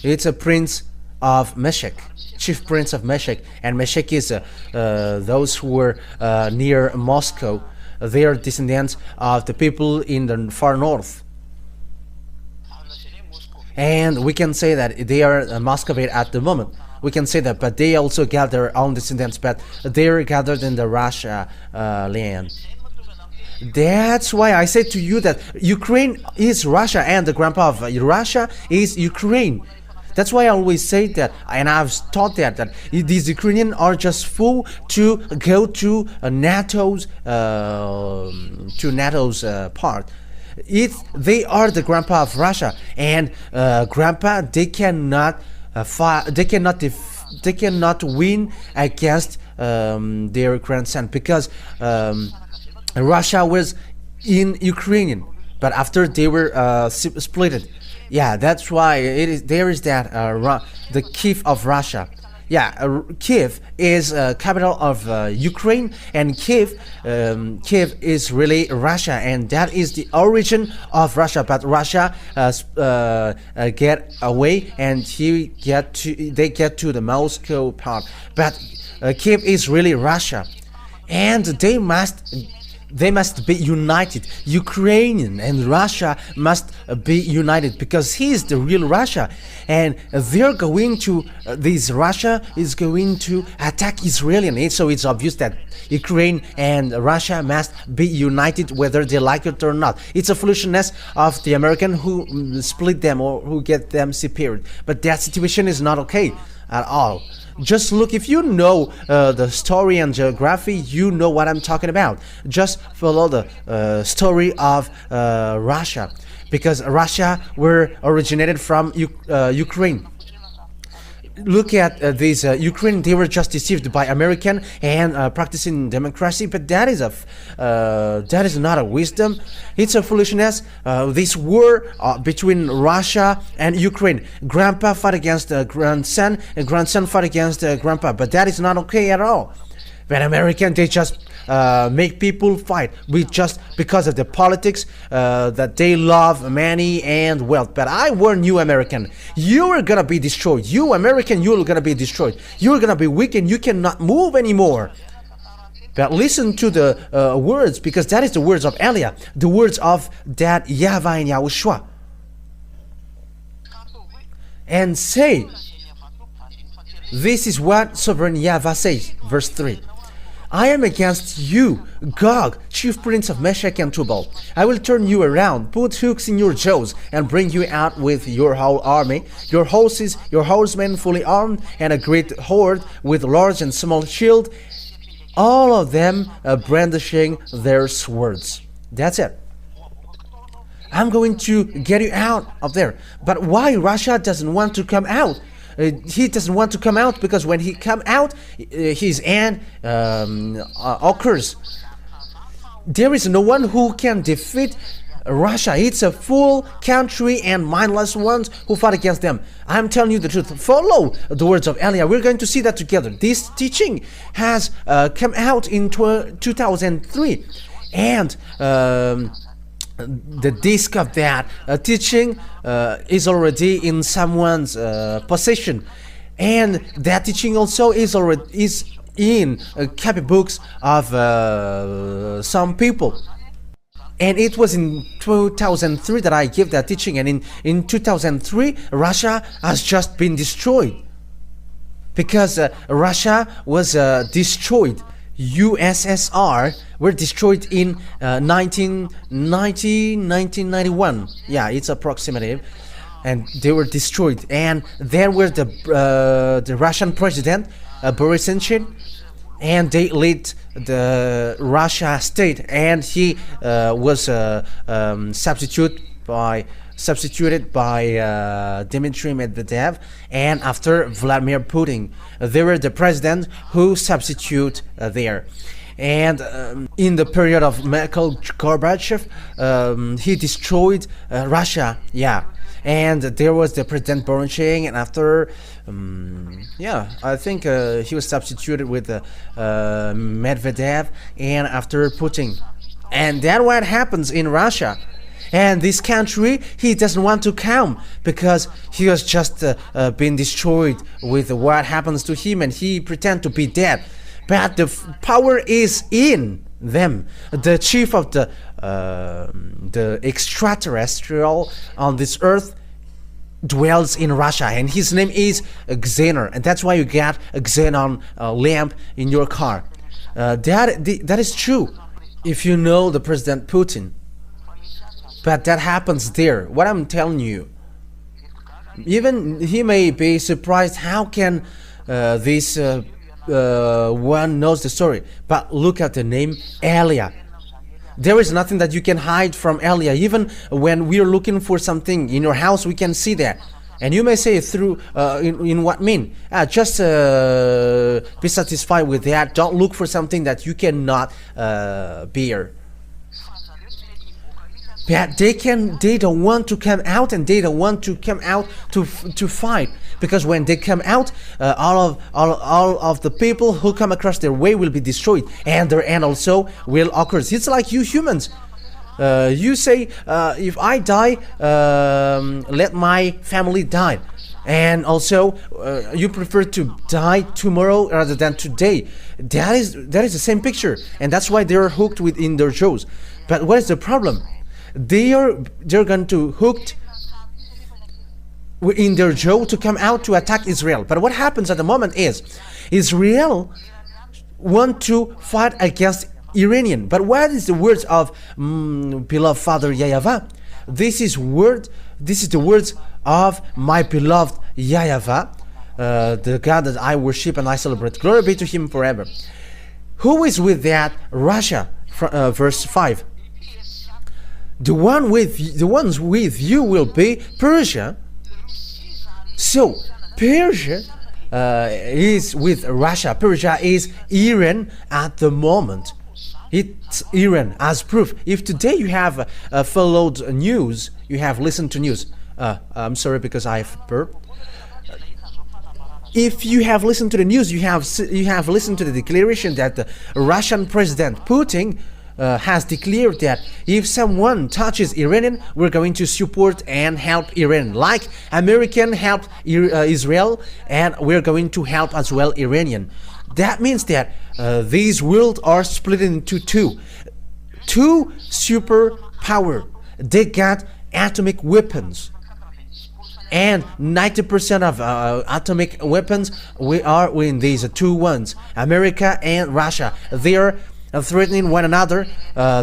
It's a prince of Meshech, chief prince of Meshech, and Meshech is those who were near Moscow. They are descendants of the people in the far north. And we can say that they are Muscovite at the moment. We can say that, but they also got their own descendants, but they are gathered in the Russia land. That's why I said to you that Ukraine is Russia, and the grandpa of Russia is Ukraine. That's why I always say that, and I've taught that these Ukrainians are just full to go to NATO's part. They are the grandpa of Russia, and grandpa, they cannot cannot win against their grandson, because Russia was in Ukraine, but after they were split. Yeah, that's why there is that the Kiev of Russia. Yeah, Kiev is capital of Ukraine, and Kiev is really Russia, and that is the origin of Russia. But Russia get away, and they get to the Moscow part. But Kiev is really Russia, and they must be united. Ukraine and Russia must be united, because he is the real Russia, and they're going to Russia is going to attack Israel. So it's obvious that Ukraine and Russia must be united, whether they like it or not. It's a foolishness of the American who split them or who get them separated. But that situation is not okay at all. Just look, if you know the story and geography, you know what I'm talking about. Just follow the story of Russia, because Russia were originated from Ukraine. Look at these Ukraine. They were just deceived by American and practicing democracy, but that is not a wisdom. It's a foolishness. This war between Russia and Ukraine. Grandpa fought against grandson, and grandson fought against grandpa, but that is not okay at all. When American, they just make people fight just because of the politics, that they love money and wealth. But I warn you, American, you are gonna be destroyed. You American, you are gonna be destroyed. You are gonna be weak and you cannot move anymore. But listen to the words, because that is the words of Eliah, the words of that YAHVAH and YAHOSHUAH, and say, this is what sovereign YAHVAH says, verse 3. I am against you, Gog, chief prince of Meshach and Tubal. I will turn you around, put hooks in your jaws, and bring you out with your whole army, your horses, your horsemen fully armed, and a great horde with large and small shield, all of them brandishing their swords. That's it. I'm going to get you out of there. But why Russia doesn't want to come out? He doesn't want to come out, because when he come out, his end occurs. There is no one who can defeat Russia. It's a full country and mindless ones who fought against them. I'm telling you the truth. Follow the words of Eliah. We're going to see that together. This teaching has come out in 2003, and the disc of that teaching is already in someone's possession, and that teaching also is in copybooks of some people. And it was in 2003 that I gave that teaching, and in 2003 Russia has just been destroyed, because Russia was destroyed. USSR were destroyed in 1991. Yeah, it's approximative, and they were destroyed. And there were the Russian president Boris Yeltsin, and they lead the Russia state, and he was substituted by Dmitry Medvedev, and after Vladimir Putin. They were the president who substitute there. And in the period of Mikhail Gorbachev, he destroyed Russia. Yeah. And there was the President Borucheng, and after, I think he was substituted with Medvedev, and after Putin. And that's what happens in Russia. And this country, he doesn't want to come, because he has just been destroyed with what happens to him, and he pretend to be dead. But the power is in them. The chief of the extraterrestrial on this earth dwells in Russia, and his name is Xenon, and that's why you get a Xenon lamp in your car. That is true if you know the President Putin. But that happens there. What I'm telling you, even he may be surprised, how can this one knows the story. But look at the name Eliah. There is nothing that you can hide from Eliah. Even when we are looking for something in your house, we can see that. And you may say through in what mean? Just be satisfied with that. Don't look for something that you cannot bear. But they don't want to come out, and they don't want to come out to fight, because when they come out, all of the people who come across their way will be destroyed, and their end also will occur. It's like you humans. You say, if I die, let my family die. And also, you prefer to die tomorrow rather than today. That is the same picture, and that's why they're hooked within their shows. But what is the problem? They're going to hooked in their jaw to come out to attack Israel. But what happens at the moment is Israel want to fight against Iranian. But what is the words of beloved Father YAHVAH? This is the words of my beloved YAHVAH, the God that I worship and I celebrate. Glory be to Him forever. Who is with that? Russia. Verse 5. The ones with you will be Persia. So Persia is with Russia. Persia is Iran at the moment. It's Iran as proof. If today you have followed news, you have listened to news. I'm sorry because I've burped. If you have listened to the news, you have listened to the declaration that the Russian President Putin has declared that if someone touches Iranian, we're going to support and help Iran, like American helped Israel, and we're going to help as well Iranian. That means that these worlds are split into two superpower. They got atomic weapons, and 90% of atomic weapons are in these two ones, America and Russia. They are threatening one another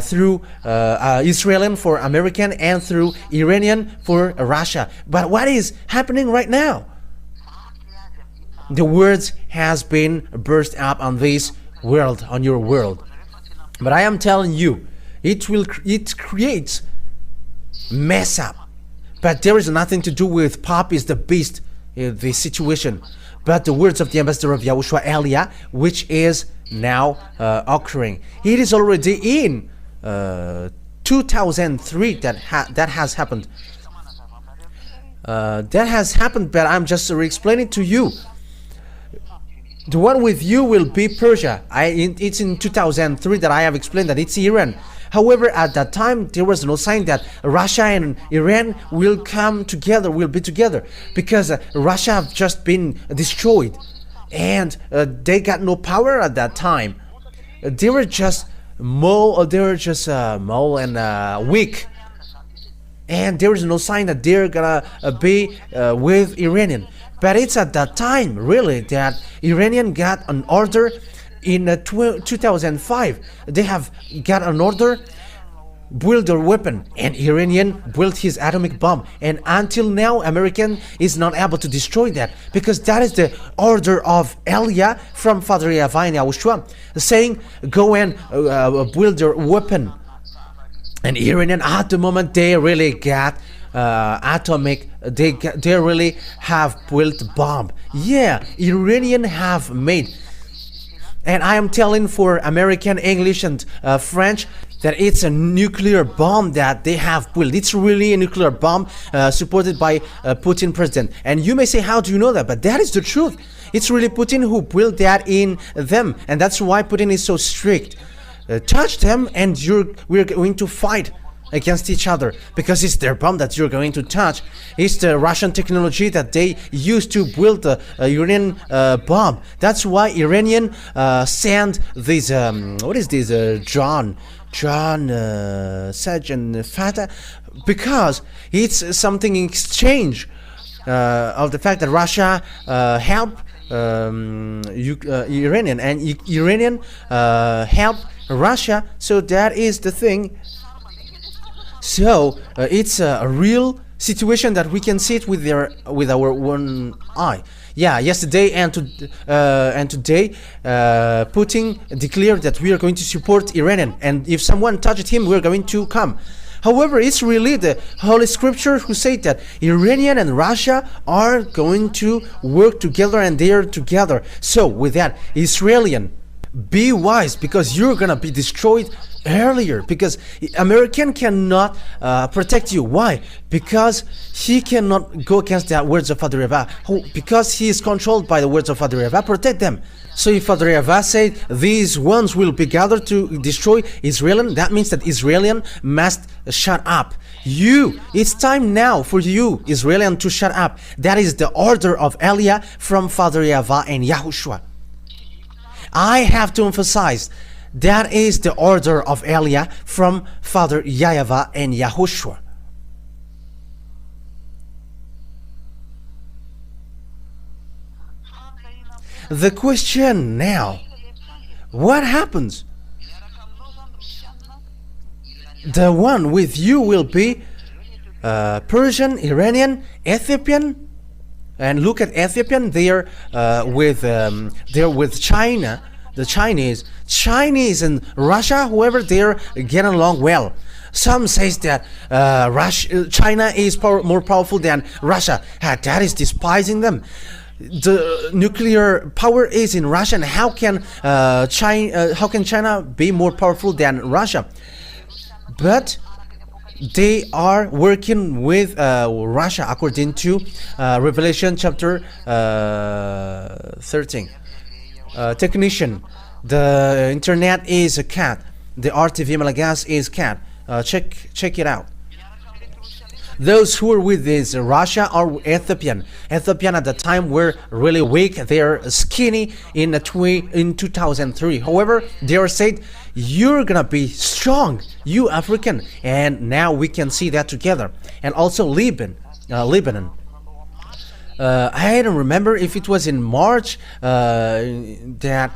through Israeli for American and through Iranian for Russia. But what is happening right now? The words has been burst up on this world, on your world. But I am telling you, it creates mess up. But there is nothing to do with Pop is the beast in this situation, but the words of the ambassador of YAHOSHUAH Elia, which is now occurring. It is already in 2003 that has happened. That has happened, but I'm just explaining to you. The one with you will be Persia. It's in 2003 that I have explained that it's Iran. However, at that time, there was no sign that Russia and Iran will come together, will be together, because Russia have just been destroyed, and they got no power at that time. They were just small and weak, and there is no sign that they're gonna be with Iranian. But it's at that time, really, that Iranian got an order in 2005. They have got an order, build their weapon, and Iranian built his atomic bomb. And until now, American is not able to destroy that, because that is the order of Elia from Father YAHVAH and YAHOSHUAH, saying, go and build your weapon. And Iranian, at the moment, they really got atomic, they really have built bomb. Yeah, Iranian have made. And I am telling for American, English, and French that it's a nuclear bomb that they have built. It's really a nuclear bomb supported by Putin president. And you may say, how do you know that? But that is the truth. It's really Putin who built that in them. And that's why Putin is so strict. Touch them and we're going to fight against each other, because it's their bomb that you're going to touch. It's the Russian technology that they used to build the Iranian bomb. That's why Iranian send these what is this John Sergeant Fata, because it's something in exchange of the fact that Russia help Iranian, and Iranian help Russia. So that is the thing. So it's a real situation that we can see it with our one eye. Yeah, yesterday and today, Putin declared that we are going to support Iranian, and if someone touched him, we're going to come. However, it's really the Holy Scripture who say that Iranian and Russia are going to work together, and they are together. So with that, Israelian, be wise, because you're gonna be destroyed earlier, because American cannot protect you. Why? Because he cannot go against the words of Father YAHVAH. Because he is controlled by the words of Father YAHVAH. Protect them. So if Father YAHVAH said these ones will be gathered to destroy Israel, that means that Israelian must shut up. It's time now for you, Israelian, to shut up. That is the order of Elia from Father YAHVAH and YAHOSHUAH. I have to emphasize, that is the order of Elia from Father YAHVAH and YAHOSHUAH. The question now, what happens? The one with you will be Persian, Iranian, Ethiopian, and look at Ethiopian. They're with China, the Chinese and Russia. However, they're getting along well. Some says that China is more powerful than Russia. That is despising them. The nuclear power is in Russia, and how can China be more powerful than Russia? But they are working with Russia according to Revelation chapter 13. Technician, the internet is a cat. The RTV Malagas is cat. Check it out. Those who are with this Russia are Ethiopian. Ethiopian at the time were really weak. They are skinny in 2003. However, they are said, you're gonna be strong, you African. And now we can see that together. And also Lebanon. I don't remember if it was in March that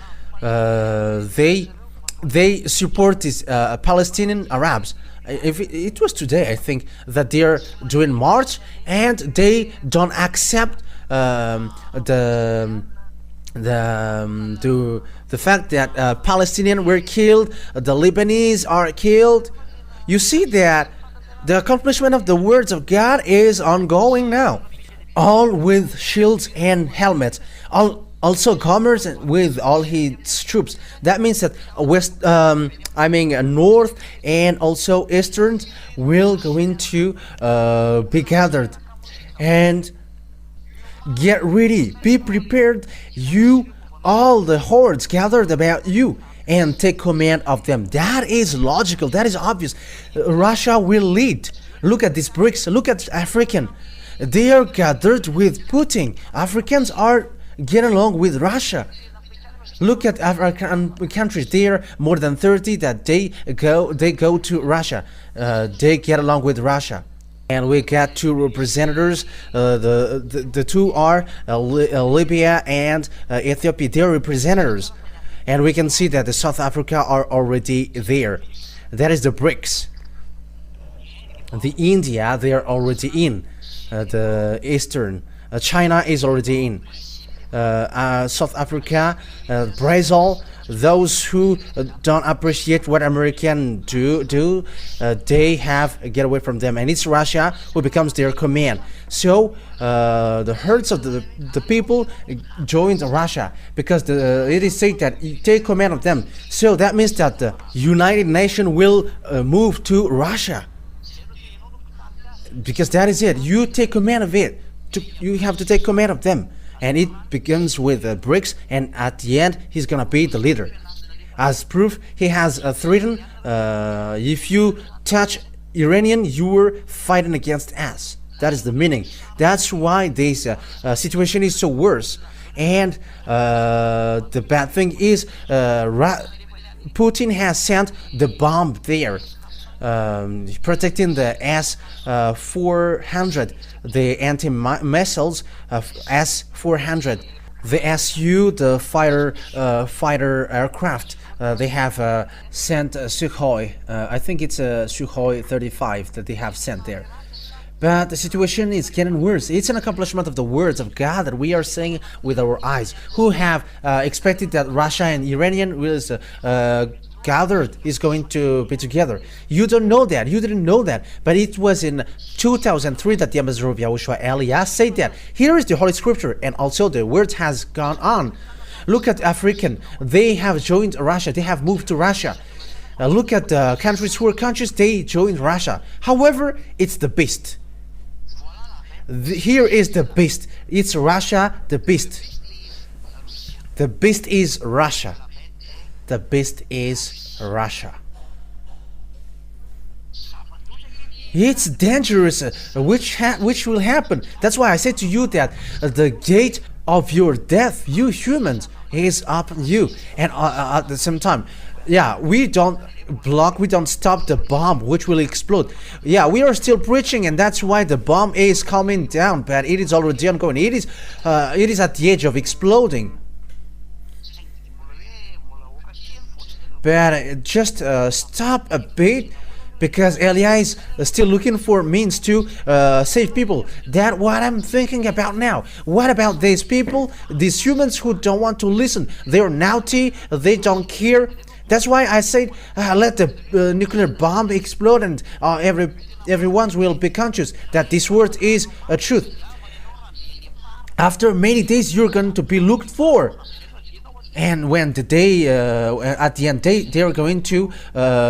they support these Palestinian Arabs. If it was today, I think, that they are doing march, and they don't accept the fact that Palestinians were killed, the Lebanese are killed. You see that the accomplishment of the words of God is ongoing now, all with shields and helmets, also commerce with all his troops. That means that north and also eastern will going to be gathered. And get ready, be prepared, you, all the hordes gathered about you, and take command of them. That is logical, that is obvious. Russia will lead. Look at these BRICS, look at African. They are gathered with Putin. Africans are getting along with Russia. Look at African countries. There are more than 30 that they go to Russia. They get along with Russia. And we got two representatives. The two are Libya and Ethiopia. They are representatives. And we can see that the South Africa are already there. That is the BRICS. The India, they are already in. The Eastern. China is already in. South Africa, Brazil, those who don't appreciate what Americans do, they have get away from them, and it's Russia who becomes their command. So the herds of the people joined Russia, because it is said that you take command of them. So that means that the United Nations will move to Russia, because that is it. You take command of it. You have to take command of them. And it begins with BRICS, and at the end, he's gonna be the leader. As proof, he has threatened, if you touch Iranian, you're fighting against us. That is the meaning. That's why this situation is so worse. And the bad thing is, Putin has sent the bomb there, protecting the S-400, the anti-missiles of S-400, the SU, the fighter aircraft. They have sent Sukhoi. I think it's a Sukhoi 35 that they have sent there. But the situation is getting worse. It's an accomplishment of the words of God that we are saying with our eyes. Who have expected that Russia and Iranian will gathered is going to be together. You don't know that. You didn't know that. But it was in 2003 that the ambassador of Yahushua Elias said that. Here is the Holy Scripture, and also the word has gone on. Look at African. They have joined Russia. They have moved to Russia. Look at the countries who are countries. They joined Russia. However, it's the beast. Here is the beast. It's Russia, the beast. The beast is Russia. The beast is Russia. It's dangerous, which will happen. That's why I said to you that the gate of your death, you humans, is up you. And at the same time, yeah, we don't stop the bomb which will explode. Yeah, we are still preaching, and that's why the bomb is coming down, but it is already ongoing. It is at the edge of exploding. But just stop a bit, because Elias is still looking for means to save people. That's what I'm thinking about now. What about these people, these humans who don't want to listen? They're naughty, they don't care. That's why I said let the nuclear bomb explode, and everyone will be conscious that this word is a truth. After many days, you're going to be looked for. And when the day, at the end, they're going to,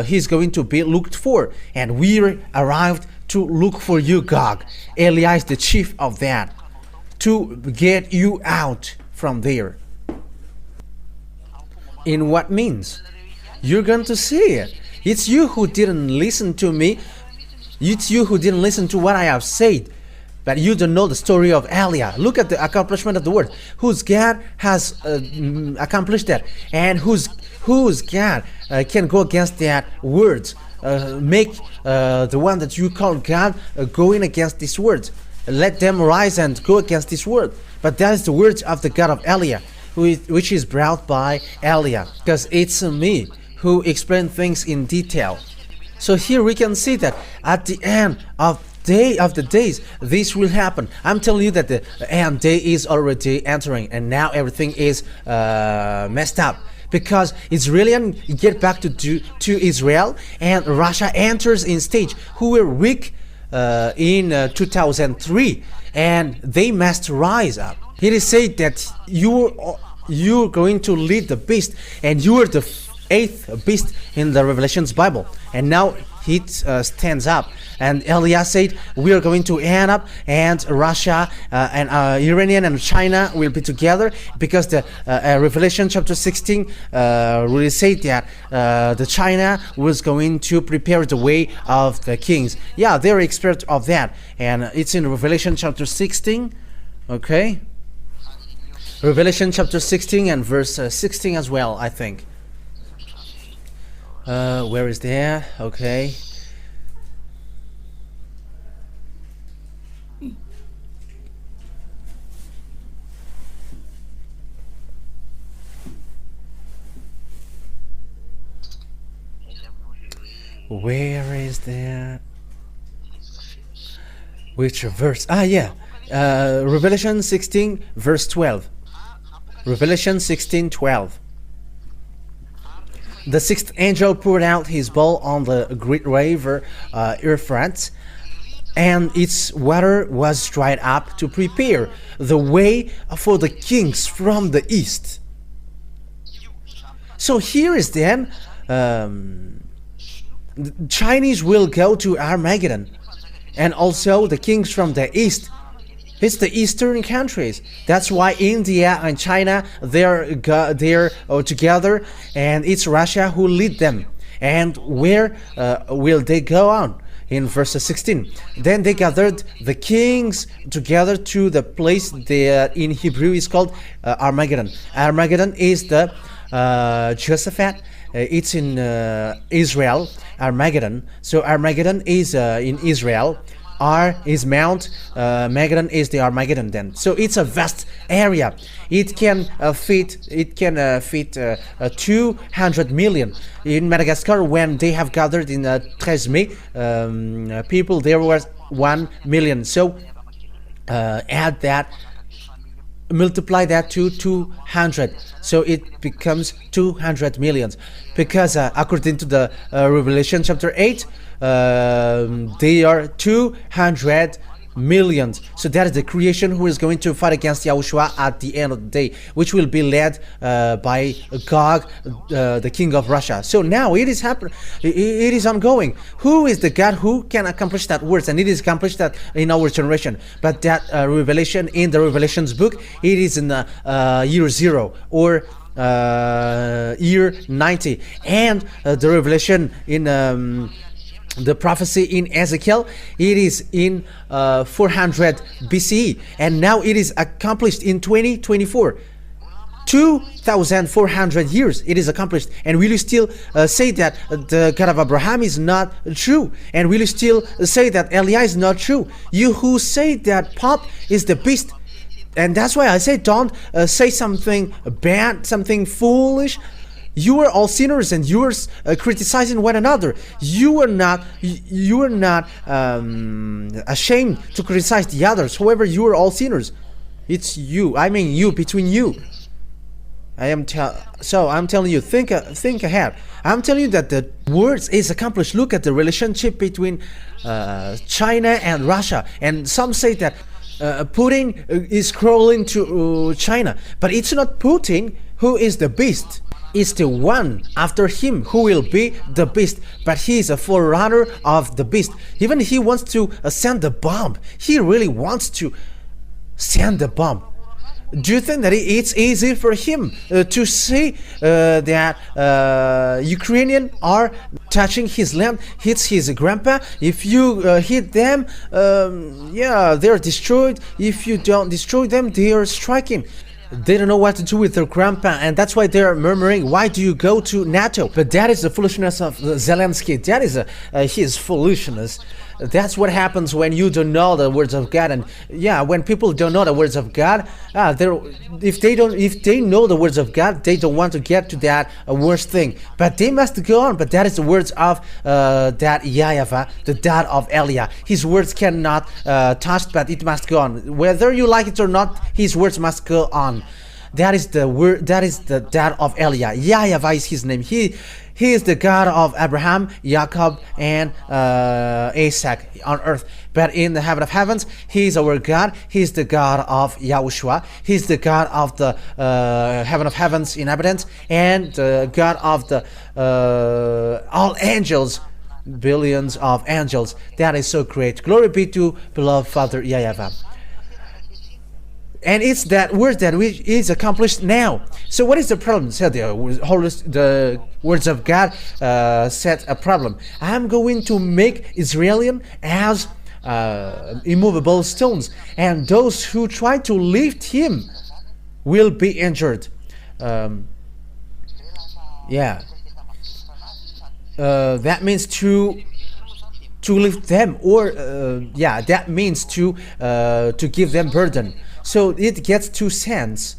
he's going to be looked for. And we arrived to look for you, Gog. Elias, the chief of that, to get you out from there. In what means? You're going to see it. It's you who didn't listen to me. It's you who didn't listen to what I have said. But you don't know the story of Eliah. Look at the accomplishment of the word. Whose God has accomplished that, and whose God can go against that words. Make the one that you call God going against these words. Let them rise and go against this word. But that is the words of the God of Eliah, which is brought by Eliah, because it's me who explain things in detail. So here we can see that at the end of the days, this will happen. I'm telling you that the end day is already entering, and now everything is messed up, because Israelis get back to Israel, and Russia enters in stage, who were weak in 2003, and they must rise up. It is said that you're going to lead the beast, and you are the eighth beast in the Revelations Bible, and now it stands up. And Elias said, we are going to end up, and Russia and Iranian and China will be together, because the Revelation chapter 16 really said that the China was going to prepare the way of the kings. Yeah, they're expert of that, and it's in Revelation chapter 16. Okay, Revelation chapter 16 and verse 16 as well, I think. Where is there? Okay. Where is that? Which verse? Yeah. Revelation 16 verse 12. Revelation 16:12. The sixth angel poured out his bowl on the great river Euphrates, and its water was dried up to prepare the way for the kings from the east. So here is then, the Chinese will go to Armageddon, and also the kings from the east. It's the eastern countries. That's why India and China, they're together, and it's Russia who lead them. And where will they go on? In verse 16, then they gathered the kings together to the place that in Hebrew is called Armageddon. Armageddon is the Jehoshaphat. It's in Israel, Armageddon. So Armageddon is in Israel. R is Mount, Magdon is the Armageddon then. So it's a vast area. It can fit 200 million. In Madagascar, when they have gathered in 13 May, people, there was 1 million. So add that multiply that to 200, so it becomes 200 millions, because according to the Revelation chapter 8, they are 200 millions. So that is the creation who is going to fight against Yahushua at the end of the day, which will be led by Gog, the king of Russia. So now it is happening, it is ongoing. Who is the God who can accomplish that words? And it is accomplished that in our generation. But that revelation in the Revelations book, it is in the year 0 or year 90. And the revelation in the prophecy in Ezekiel, it is in 400 BCE, and now it is accomplished in 2024. 2,400 years it is accomplished. And will you still say that the God of Abraham is not true? And will you still say that Eliah is not true? You who say that Pop is the beast. And that's why I say, don't say something bad, something foolish. You are all sinners, and you are criticizing one another. You are not ashamed to criticize the others. However, you are all sinners. It's you. I mean, you, between you. I'm telling you, think ahead. I'm telling you that the words is accomplished. Look at the relationship between China and Russia, and some say that Putin is crawling to China, but it's not Putin who is the beast. It's the one after him who will be the beast, but he is a forerunner of the beast. Even he wants to send the bomb. He really wants to send the bomb. Do you think that it's easy for him to say that Ukrainians are touching his land, hits his grandpa? If you hit them, yeah, they're destroyed. If you don't destroy them, they are striking. They don't know what to do with their grandpa, and that's why they're murmuring, why do you go to NATO? But that is the foolishness of Zelensky. That is his foolishness. That's what happens when you don't know the words of God. And yeah, when people don't know the words of God, if they know the words of God, they don't want to get to that worst thing. But they must go on. But that is the words of that YAHVAH, the dad of Eliah. His words cannot touch, but it must go on. Whether you like it or not, his words must go on. That is the word. That is the dad of Eliah. YAHVAH is his name. He is the God of Abraham, Jacob, and Isaac on earth. But in the heaven of heavens, He is our God. He is the God of YAHOSHUAH. He is the God of the heaven of heavens in evidence, and the God of the all angels, billions of angels. That is so great. Glory be to beloved Father YAHVAH. And it's that word that is accomplished now. So what is the problem? So the words of God set a problem. I'm going to make Israelian as immovable stones, and those who try to lift him will be injured. Yeah. That means to lift them, or yeah, that means to give them burden. So it gets two sense.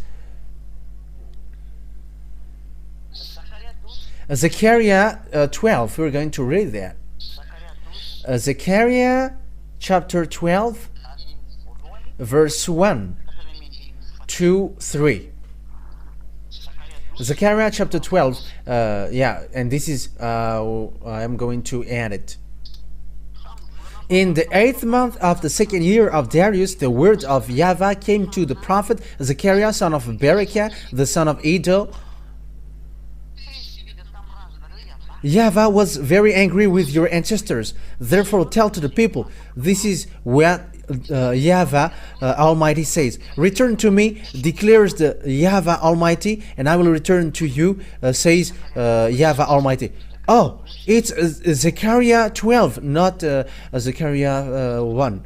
Zechariah 12, we're going to read that. Zechariah chapter 12, verse 1 to 3. Zechariah chapter 12, yeah, and this is, I'm going to add it. In the 8th month of the 2nd year of Darius, the word of YAHVAH came to the prophet Zechariah, son of Berechiah, the son of Iddo. YAHVAH was very angry with your ancestors. Therefore tell to the people, this is what YAHVAH Almighty says. Return to me, declares the YAHVAH Almighty, and I will return to you, says YAHVAH Almighty. Oh, it's Zechariah 12, not Zechariah 1.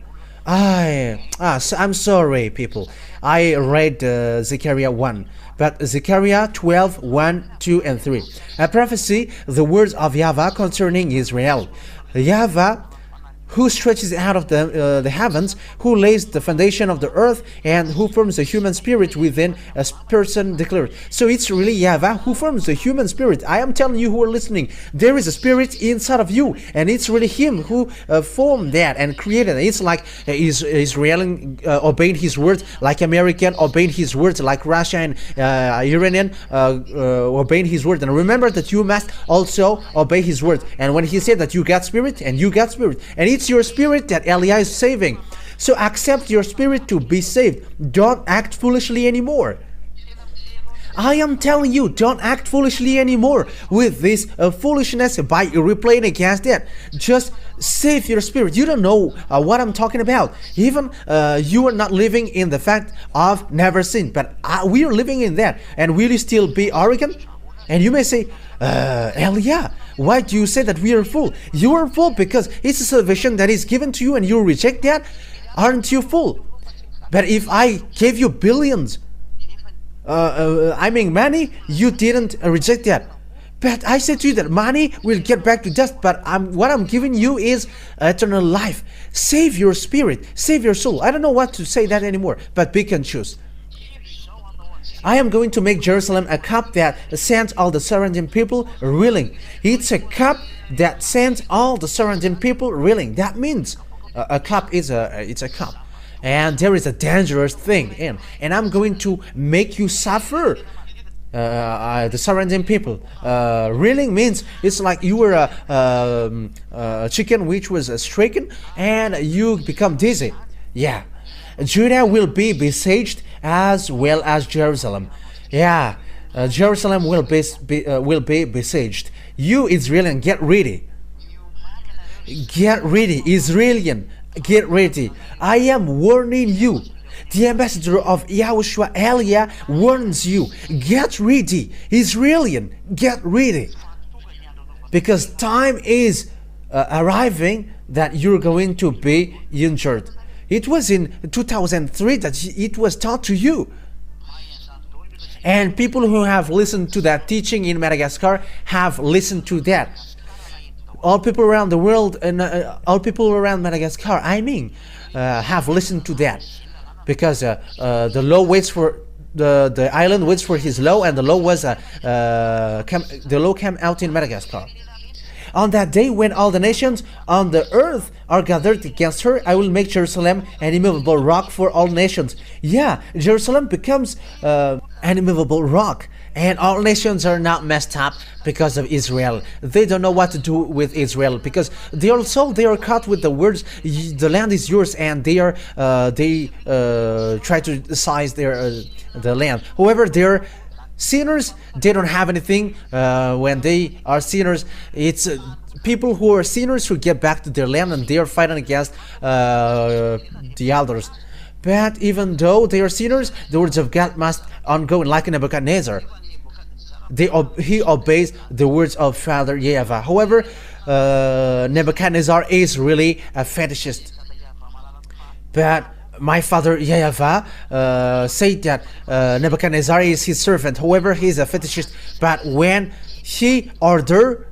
I'm sorry, people. I read Zechariah 1. But Zechariah 12, 1, 2, and 3. A prophecy, the words of YAHVAH concerning Israel. YAHVAH, who stretches out of the heavens, who lays the foundation of the earth, and who forms the human spirit within a person declared. So it's really YAHVAH who forms the human spirit. I am telling you who are listening, there is a spirit inside of you, and it's really him who formed that and created it. It's like Israeli obeying his word, like American obeying his words, like Russia and Iranian obeying his word. And remember that you must also obey his word. And when he said that you got spirit, and you got spirit, and it's your spirit that Elia is saving. So accept your spirit to be saved. Don't act foolishly anymore. I am telling you, don't act foolishly anymore with this foolishness by replaying against it. Just save your spirit. You don't know what I'm talking about. Even you are not living in the fact of never sin, but we are living in that. And will you still be arrogant? And you may say, Elia, why do you say that we are full? You are full because it's a salvation that is given to you and you reject that. Aren't you full? But if I gave you billions, money, you didn't reject that. But I said to you that money will get back to dust, but what I'm giving you is eternal life. Save your spirit, save your soul. I don't know what to say that anymore, but pick and choose. I am going to make Jerusalem a cup that sends all the surrounding people reeling. It's a cup that sends all the surrounding people reeling. That means a cup is it's a cup. And there is a dangerous thing in, and I'm going to make you suffer. The surrounding people. Reeling means it's like you were a chicken which was stricken and you become dizzy. Yeah, Judah will be besieged as well as Jerusalem. Yeah, Jerusalem will be besieged. You Israelian, get ready. Get ready, Israelian. Get ready. I am warning you. The ambassador of YAHOSHUAH, Elia, warns you. Get ready, Israelian. Get ready. Because time is arriving that you're going to be injured. It was in 2003 that it was taught to you. And people who have listened to that teaching in Madagascar have listened to that. All people around the world and all people around Madagascar, have listened to that, because the law waits for the island waits for his law, and the law was the law came out in Madagascar. On that day, when all the nations on the earth are gathered against her, I will make Jerusalem an immovable rock for all nations. Yeah, Jerusalem becomes an immovable rock. And all nations are not messed up because of Israel. They don't know what to do with Israel, because they are caught with the words, the land is yours, and they try to seize the land. However, they're sinners. They don't have anything. When they are sinners, it's people who are sinners who get back to their land, and they are fighting against the elders. But even though they are sinners, the words of God must ongo, like Nebuchadnezzar. He obeys the words of Father YAHVAH. However, Nebuchadnezzar is really a fetishist. But my father YAHVAH said that Nebuchadnezzar is his servant. However, he is a fetishist. But when he order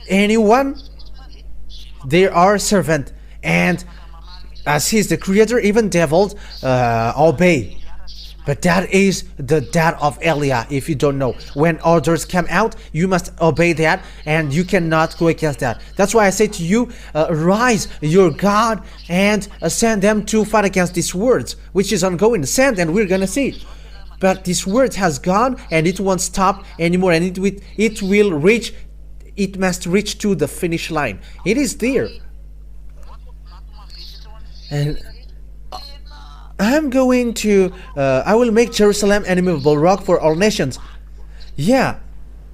anyone, they are servant. And as he is the creator, even devils obey. But that is the dad of Elia. If you don't know, when orders come out, you must obey that, and you cannot go against that. That's why I say to you, rise your God and send them to fight against these words, which is ongoing. Send, and we're gonna see. But this word has gone, and it won't stop anymore, and it will reach. It must reach to the finish line. It is there, and I'm going to, I will make Jerusalem an immovable rock for all nations. Yeah,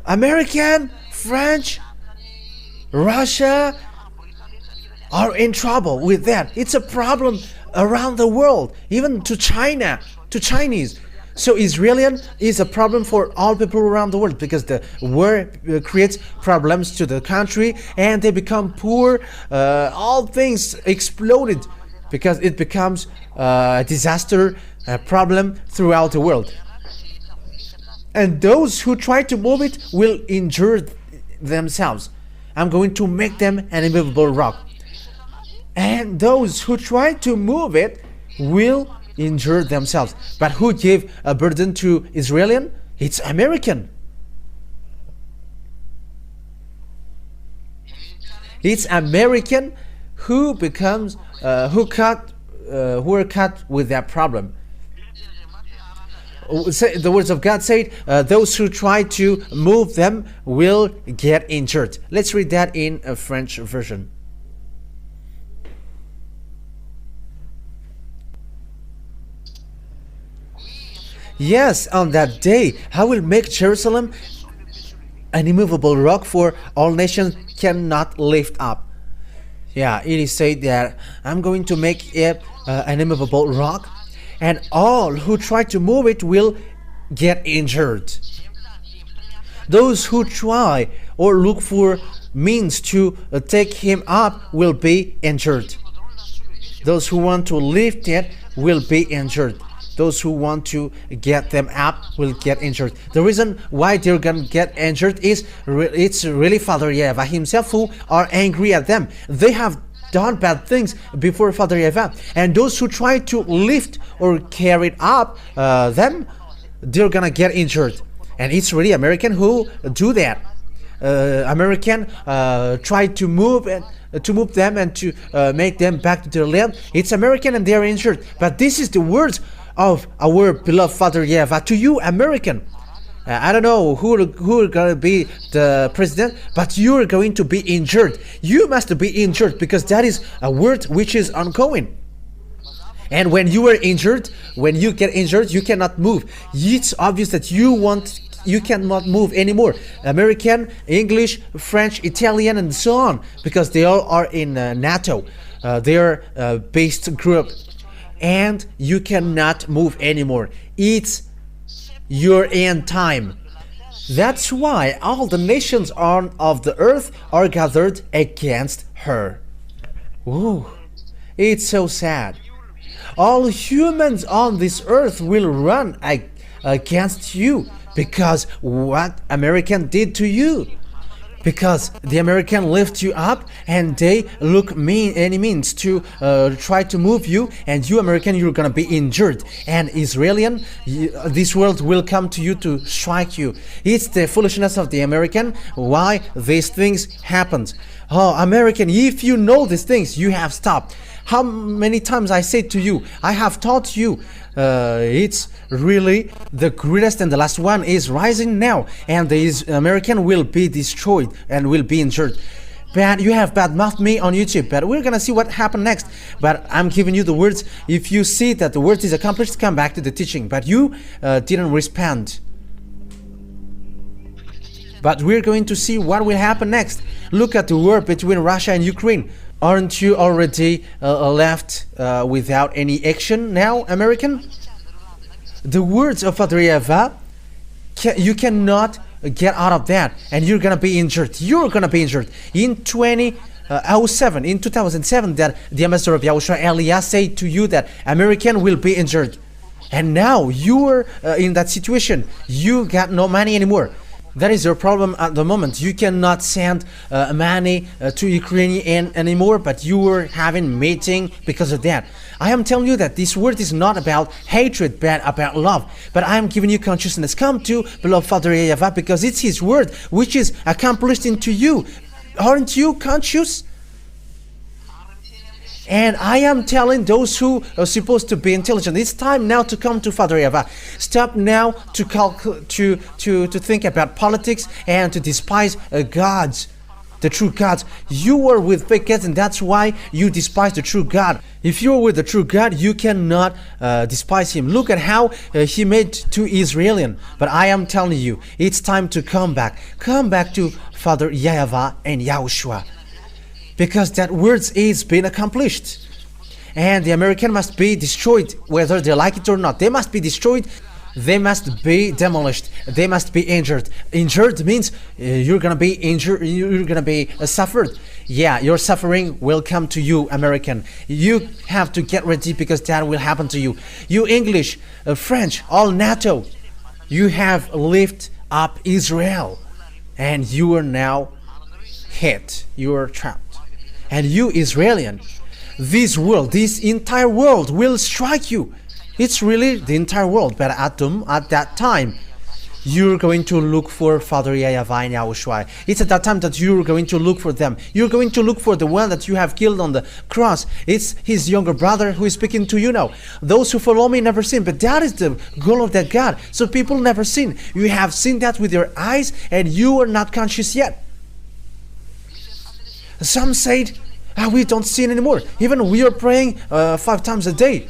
American, French, Russia are in trouble with that. It's a problem around the world, even to China, to Chinese. So Israelian is a problem for all people around the world, because the war creates problems to the country, and they become poor. All things exploded, because it becomes a disaster, a problem throughout the world. And those who try to move it will injure themselves. I'm going to make them an immovable rock. And those who try to move it will injure themselves. But who gave a burden to Israelian? It's American. It's American who becomes who are cut with that problem. The words of God said, those who try to move them will get injured. Let's read that in a French version. Yes, on that day, I will make Jerusalem an immovable rock, for all nations cannot lift up. Yeah, it is said that I'm going to make it an immovable rock, and all who try to move it will get injured. Those who try or look for means to take him up will be injured. Those who want to lift it will be injured. Those who want to get them up will get injured. The reason why they're going to get injured is it's really Father YAHVAH himself who are angry at them. They have done bad things before Father YAHVAH. And those who try to lift or carry up them, they're going to get injured. And it's really American who do that. American try to move them and to make them back to their land. It's American and they are injured. But this is the words of our beloved Father YAHVAH to you, American. I don't know who are going to be the president, but you are going to be injured. You must be injured because that is a word which is ongoing. And when you are injured, when you get injured, you cannot move. It's obvious that you cannot move anymore. American, English, French, Italian, and so on, because they all are in NATO. They are a based group. And you cannot move anymore. It's your end time. That's why all the nations of the earth are gathered against her. Ooh, it's so sad. All humans on this earth will run against you because what American did to you. Because the American lift you up and they look any means to try to move you, and you American, you're gonna be injured. And Israelian, this world will come to you to strike you. It's the foolishness of the American why these things happened. Oh, American, if you know these things, you have stopped. How many times I say to you, I have taught you, it's really the greatest, and the last one is rising now, and the American will be destroyed and will be injured. But you have badmouthed me on YouTube, but we're gonna see what happened next. But I'm giving you the words. If you see that the word is accomplished, come back to the teaching. But you didn't respond. But we're going to see what will happen next. Look at the war between Russia and Ukraine. Aren't you already left without any action now, American? The words of Father YAHVAH, you cannot get out of that, and you're gonna be injured. You're gonna be injured. In 2007, that the ambassador of YAHOSHUAH, Elias, said to you that American will be injured. And now you are in that situation. You got no money anymore. That is your problem at the moment. You cannot send money to Ukraine anymore, but you were having meeting because of that. I am telling you that this word is not about hatred, but about love. But I am giving you consciousness. Come to beloved Father YAHVAH, because it's his word which is accomplished into you. Aren't you conscious? And I am telling those who are supposed to be intelligent, it's time now to come to Father YAHVAH. Stop now to think about politics and to despise gods, the true gods. You were with fake gods, and that's why you despise the true God. If you are with the true God, you cannot despise him. Look at how he made to Israelian. But I am telling you, it's time to come back. Come back to Father YAHVAH and YAHOSHUAH. Because that words is being accomplished. And the American must be destroyed, whether they like it or not. They must be destroyed. They must be demolished. They must be injured. Injured means you're gonna be injured. You're gonna be suffered. Yeah, your suffering will come to you, American. You have to get ready, because that will happen to you. You English, French, all NATO. You have lifted up Israel, and you are now hit. You are trapped. And you Israelian, this world, this entire world will strike you. It's really the entire world. But at that time, you're going to look for Father YAHVAH and YAHOSHUAH. It's at that time that you're going to look for them. You're going to look for the one that you have killed on the cross. It's his younger brother who is speaking to you now. Those who follow me never sin, but that is the goal of that God. So people never sin. You have seen that with your eyes and you are not conscious yet. Some said, we don't sin anymore. Even we are praying 5 times a day.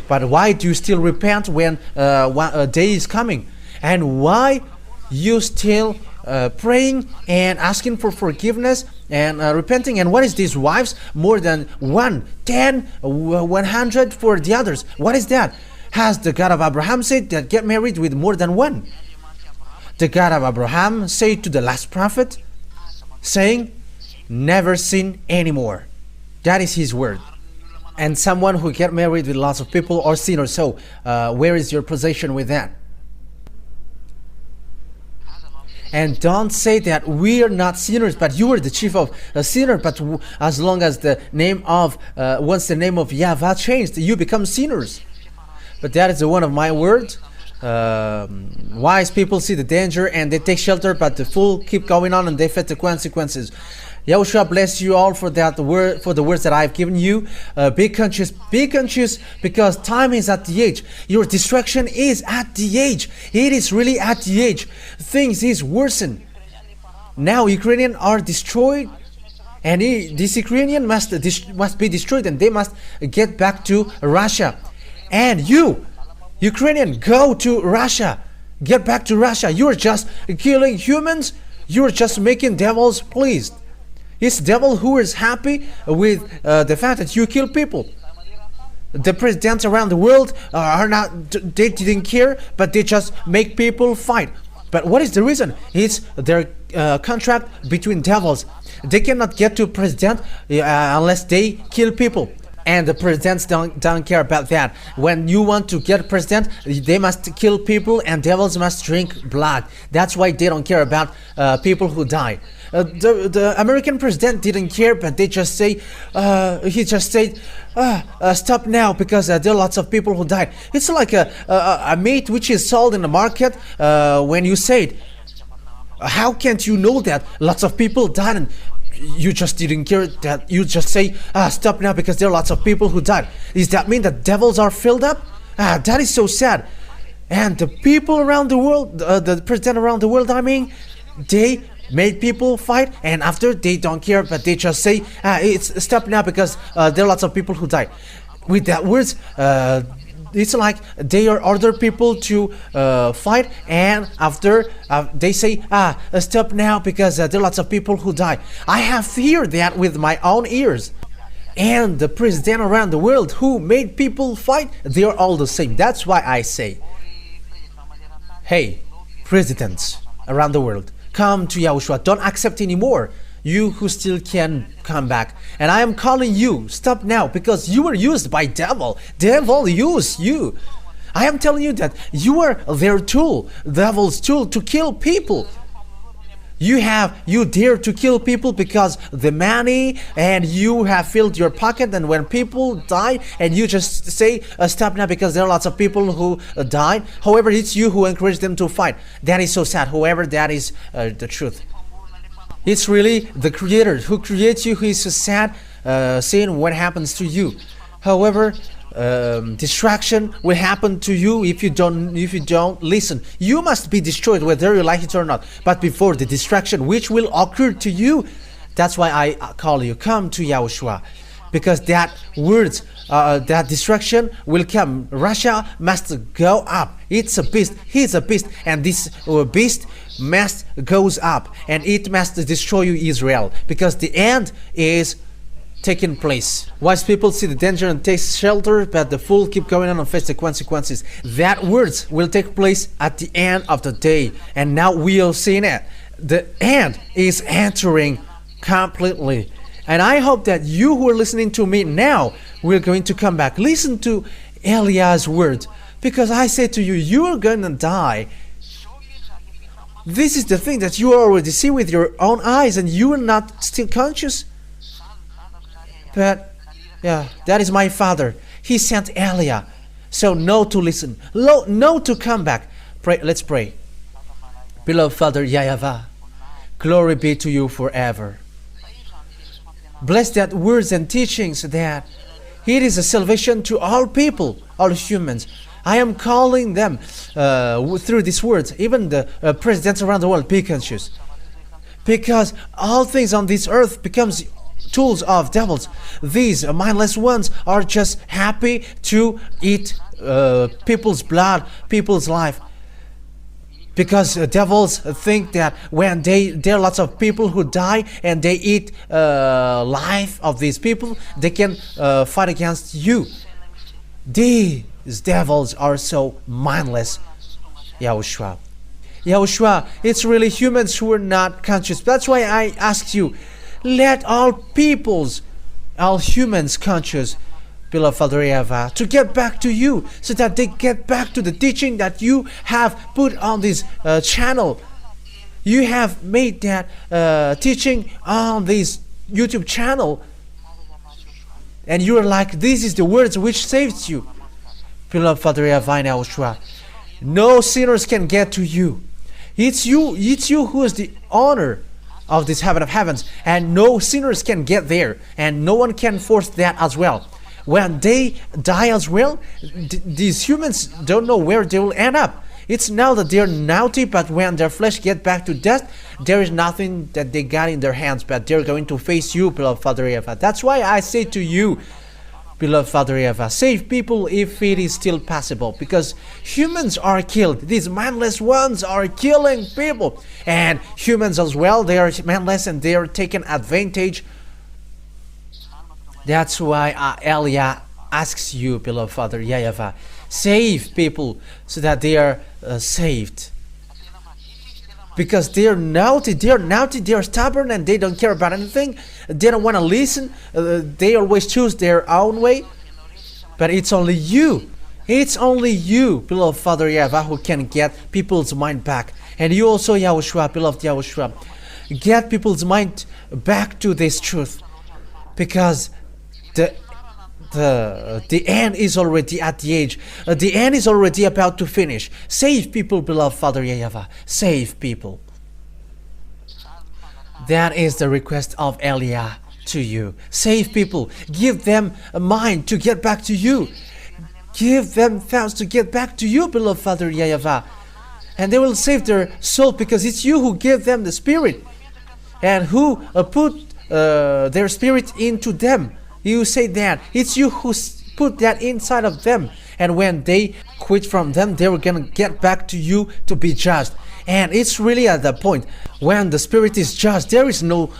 But why do you still repent when a day is coming? And why you still praying and asking for forgiveness and repenting? And what is these wives? More than 1, 10, 100 for the others. What is that? Has the God of Abraham said that get married with more than one? The God of Abraham said to the last prophet, saying, never sin anymore. That is his word. And someone who get married with lots of people or sinners. So where is your position with that? And don't say that we are not sinners, but you are the chief of a sinner. But as long as the name of, once the name of YAHVAH changed, you become sinners. But that is one of my words. Wise people see the danger and they take shelter, but the fool keep going on and they face the consequences. YAHOSHUAH bless you all for that word, for the words that I've given you. Be conscious because time is at the edge. Your destruction is at the edge. It is really at the edge. Things is worsened. Now Ukrainians are destroyed, and this Ukrainian must be destroyed, and they must get back to Russia. And you, Ukrainian, go to Russia. Get back to Russia. You are just killing humans. You are just making devils pleased. It's the devil who is happy with the fact that you kill people. The presidents around the world are not, they didn't care, but they just make people fight. But what is the reason? It's their contract between devils. They cannot get to president unless they kill people. And the presidents don't care about that. When you want to get president, they must kill people and devils must drink blood. That's why they don't care about people who die. The American president didn't care, but they just say, he just said, stop now because there are lots of people who died. It's like a meat which is sold in the market. When you say it, how can't you know that lots of people died and you just didn't care? That you just say, stop now because there are lots of people who died. Does that mean that devils are filled up? That is so sad. And the people around the world, the president around the world, I mean, they made people fight, and after they don't care, but they just say, it's stop now because there are lots of people who died. With that words, it's like they are order people to fight, and after they say, stop now because there are lots of people who die. I have heard that with my own ears. And the president around the world who made people fight, they are all the same. That's why I say, hey, presidents around the world, come to YAHOSHUAH. Don't accept anymore. You who still can come back. And I am calling you, stop now, because you were used by devil. Devil used you. I am telling you that you are their tool, devil's tool to kill people. You dare to kill people because the money, and you have filled your pocket, and when people die and you just say stop now because there are lots of people who died. However, it's you who encourage them to fight. That is so sad. However, that is the truth. It's really the creator who creates you who is so sad, seeing what happens to you. However, distraction will happen to you if you don't listen. You must be destroyed whether you like it or not. But before the distraction which will occur to you, that's why I call you, come to YAHOSHUAH, because that words, that distraction will come. Russia must go up. It's a beast. He's a beast, and this beast must goes up, and it must destroy you, Israel, because the end is taking place. Wise people see the danger and take shelter, but the fool keep going on and face the consequences. That words will take place at the end of the day, and now we are seeing it. The end is entering completely, and I hope that you who are listening to me now will going to come back. Listen to Eliah's words, because I say to you, you are going to die. This is the thing that you already see with your own eyes, and you are not still conscious. But Yeah, that is my father. He sent Elia. So no to listen. No to come back. Pray. Let's pray. Beloved Father YAHVAH, glory be to you forever. Bless that words and teachings that it is a salvation to all people, all humans. I am calling them through these words. Even the presidents around the world, be conscious. Because all things on this earth becomes tools of devils. These mindless ones are just happy to eat people's blood, people's life. Because devils think that when there are lots of people who die and they eat life of these people, they can fight against you. These devils are so mindless. YAHOSHUAH. YAHOSHUAH, it's really humans who are not conscious. That's why I ask you, let all peoples, all humans conscious, beloved Father YAHVAH, to get back to you, so that they get back to the teaching that you have put on this channel. You have made that teaching on this YouTube channel, and you are like, this is the words which saves you. Beloved Father YAHVAH and YAHOSHUAH, no sinners can get to you. It's you who is the honor of this heaven of heavens, and no sinners can get there, and no one can force that as well. When they die as well, these humans don't know where they will end up. It's now that they're naughty, but when their flesh get back to death, there is nothing that they got in their hands, but they're going to face you, beloved Father YAHVAH. That's why I say to you, beloved Father YAHVAH, save people if it is still possible, because humans are killed. These mindless ones are killing people, and humans as well, they are mindless and they are taking advantage. That's why Elia asks you, beloved Father YAHVAH, save people so that they are saved. Because they are naughty, they are stubborn, and they don't care about anything. They don't want to listen. They always choose their own way. But it's only you, beloved Father YAHVAH, who can get people's mind back. And you also, YAHOSHUAH, beloved YAHOSHUAH, get people's mind back to this truth. Because the end is already at the age. The end is already about to finish. Save people, beloved Father YAHVAH. Save people. That is the request of Elia to you. Save people. Give them a mind to get back to you. Give them thoughts to get back to you, beloved Father YAHVAH. And they will save their soul, because it's you who give them the Spirit, and who put their spirit into them. You say that it's you who put that inside of them, and when they quit from them, they were gonna get back to you to be judged. And it's really at the point when the Spirit is judged, there is no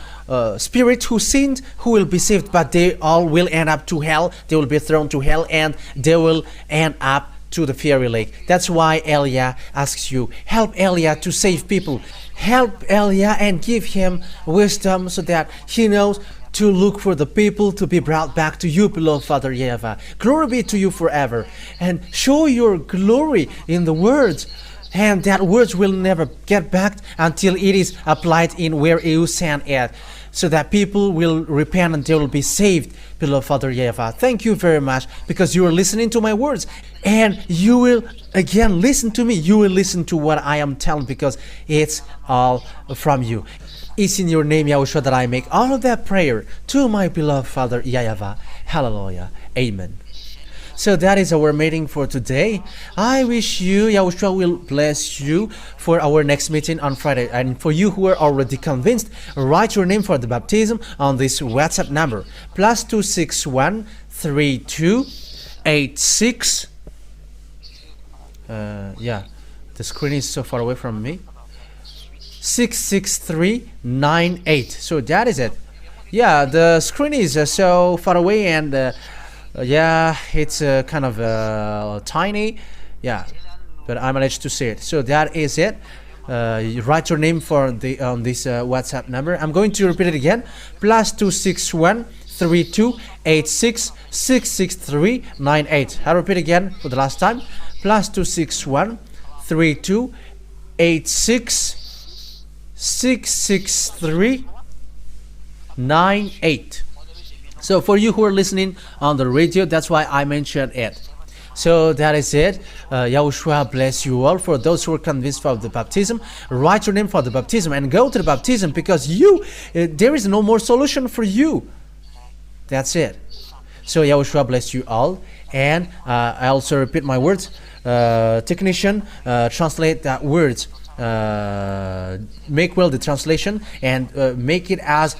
spirit who sinned who will be saved, but they all will end up to hell. They will be thrown to hell, and they will end up to the fiery lake. That's why Elia asks you, help Elia to save people. Help Elia and give him wisdom so that he knows to look for the people to be brought back to you, beloved Father YAHVAH. Glory be to you forever, and show your glory in the words, and that words will never get back until it is applied in where you sent it, so that people will repent and they will be saved, beloved Father YAHVAH. Thank you very much, because you are listening to my words, and you will again listen to me. You will listen to what I am telling, because it's all from you. It's in your name, YAHOSHUAH, that I make all of that prayer to my beloved Father YAHVAH. Hallelujah. Amen. So that is our meeting for today. I wish you, YAHOSHUAH will bless you for our next meeting on Friday. And for you who are already convinced, write your name for the baptism on this WhatsApp number. +261 3286. Yeah, the screen is so far away from me. 66398. So that is it. Yeah, the screen is so far away, and yeah, it's kind of tiny. Yeah, but I managed to see it. So that is it. You write your name for the on this WhatsApp number. I'm going to repeat it again. +261 3286 66398. I'll repeat again for the last time. +261 3286 66398. So for you who are listening on the radio, that's why I mentioned it. So that is it. Yahushua bless you all. For those who are convinced of the baptism, write your name for the baptism and go to the baptism, because there is no more solution for you. That's it. So Yahushua bless you all. And I also repeat my words. Technician, translate that words. Make well the translation and make it as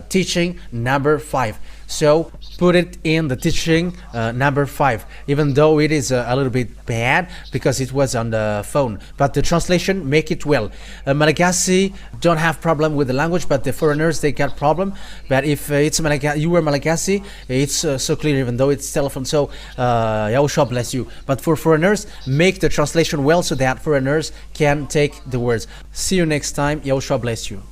teaching number 5. So put it in the teaching number 5, even though it is a little bit bad because it was on the phone, but the translation, make it well. Malagasy don't have problem with the language, but the foreigners, they got problem. But if it's you were Malagasy, it's so clear, even though it's telephone. So Yahushua bless you. But for foreigners, make the translation well so that foreigners can take the words. See you next time. Yahushua bless you.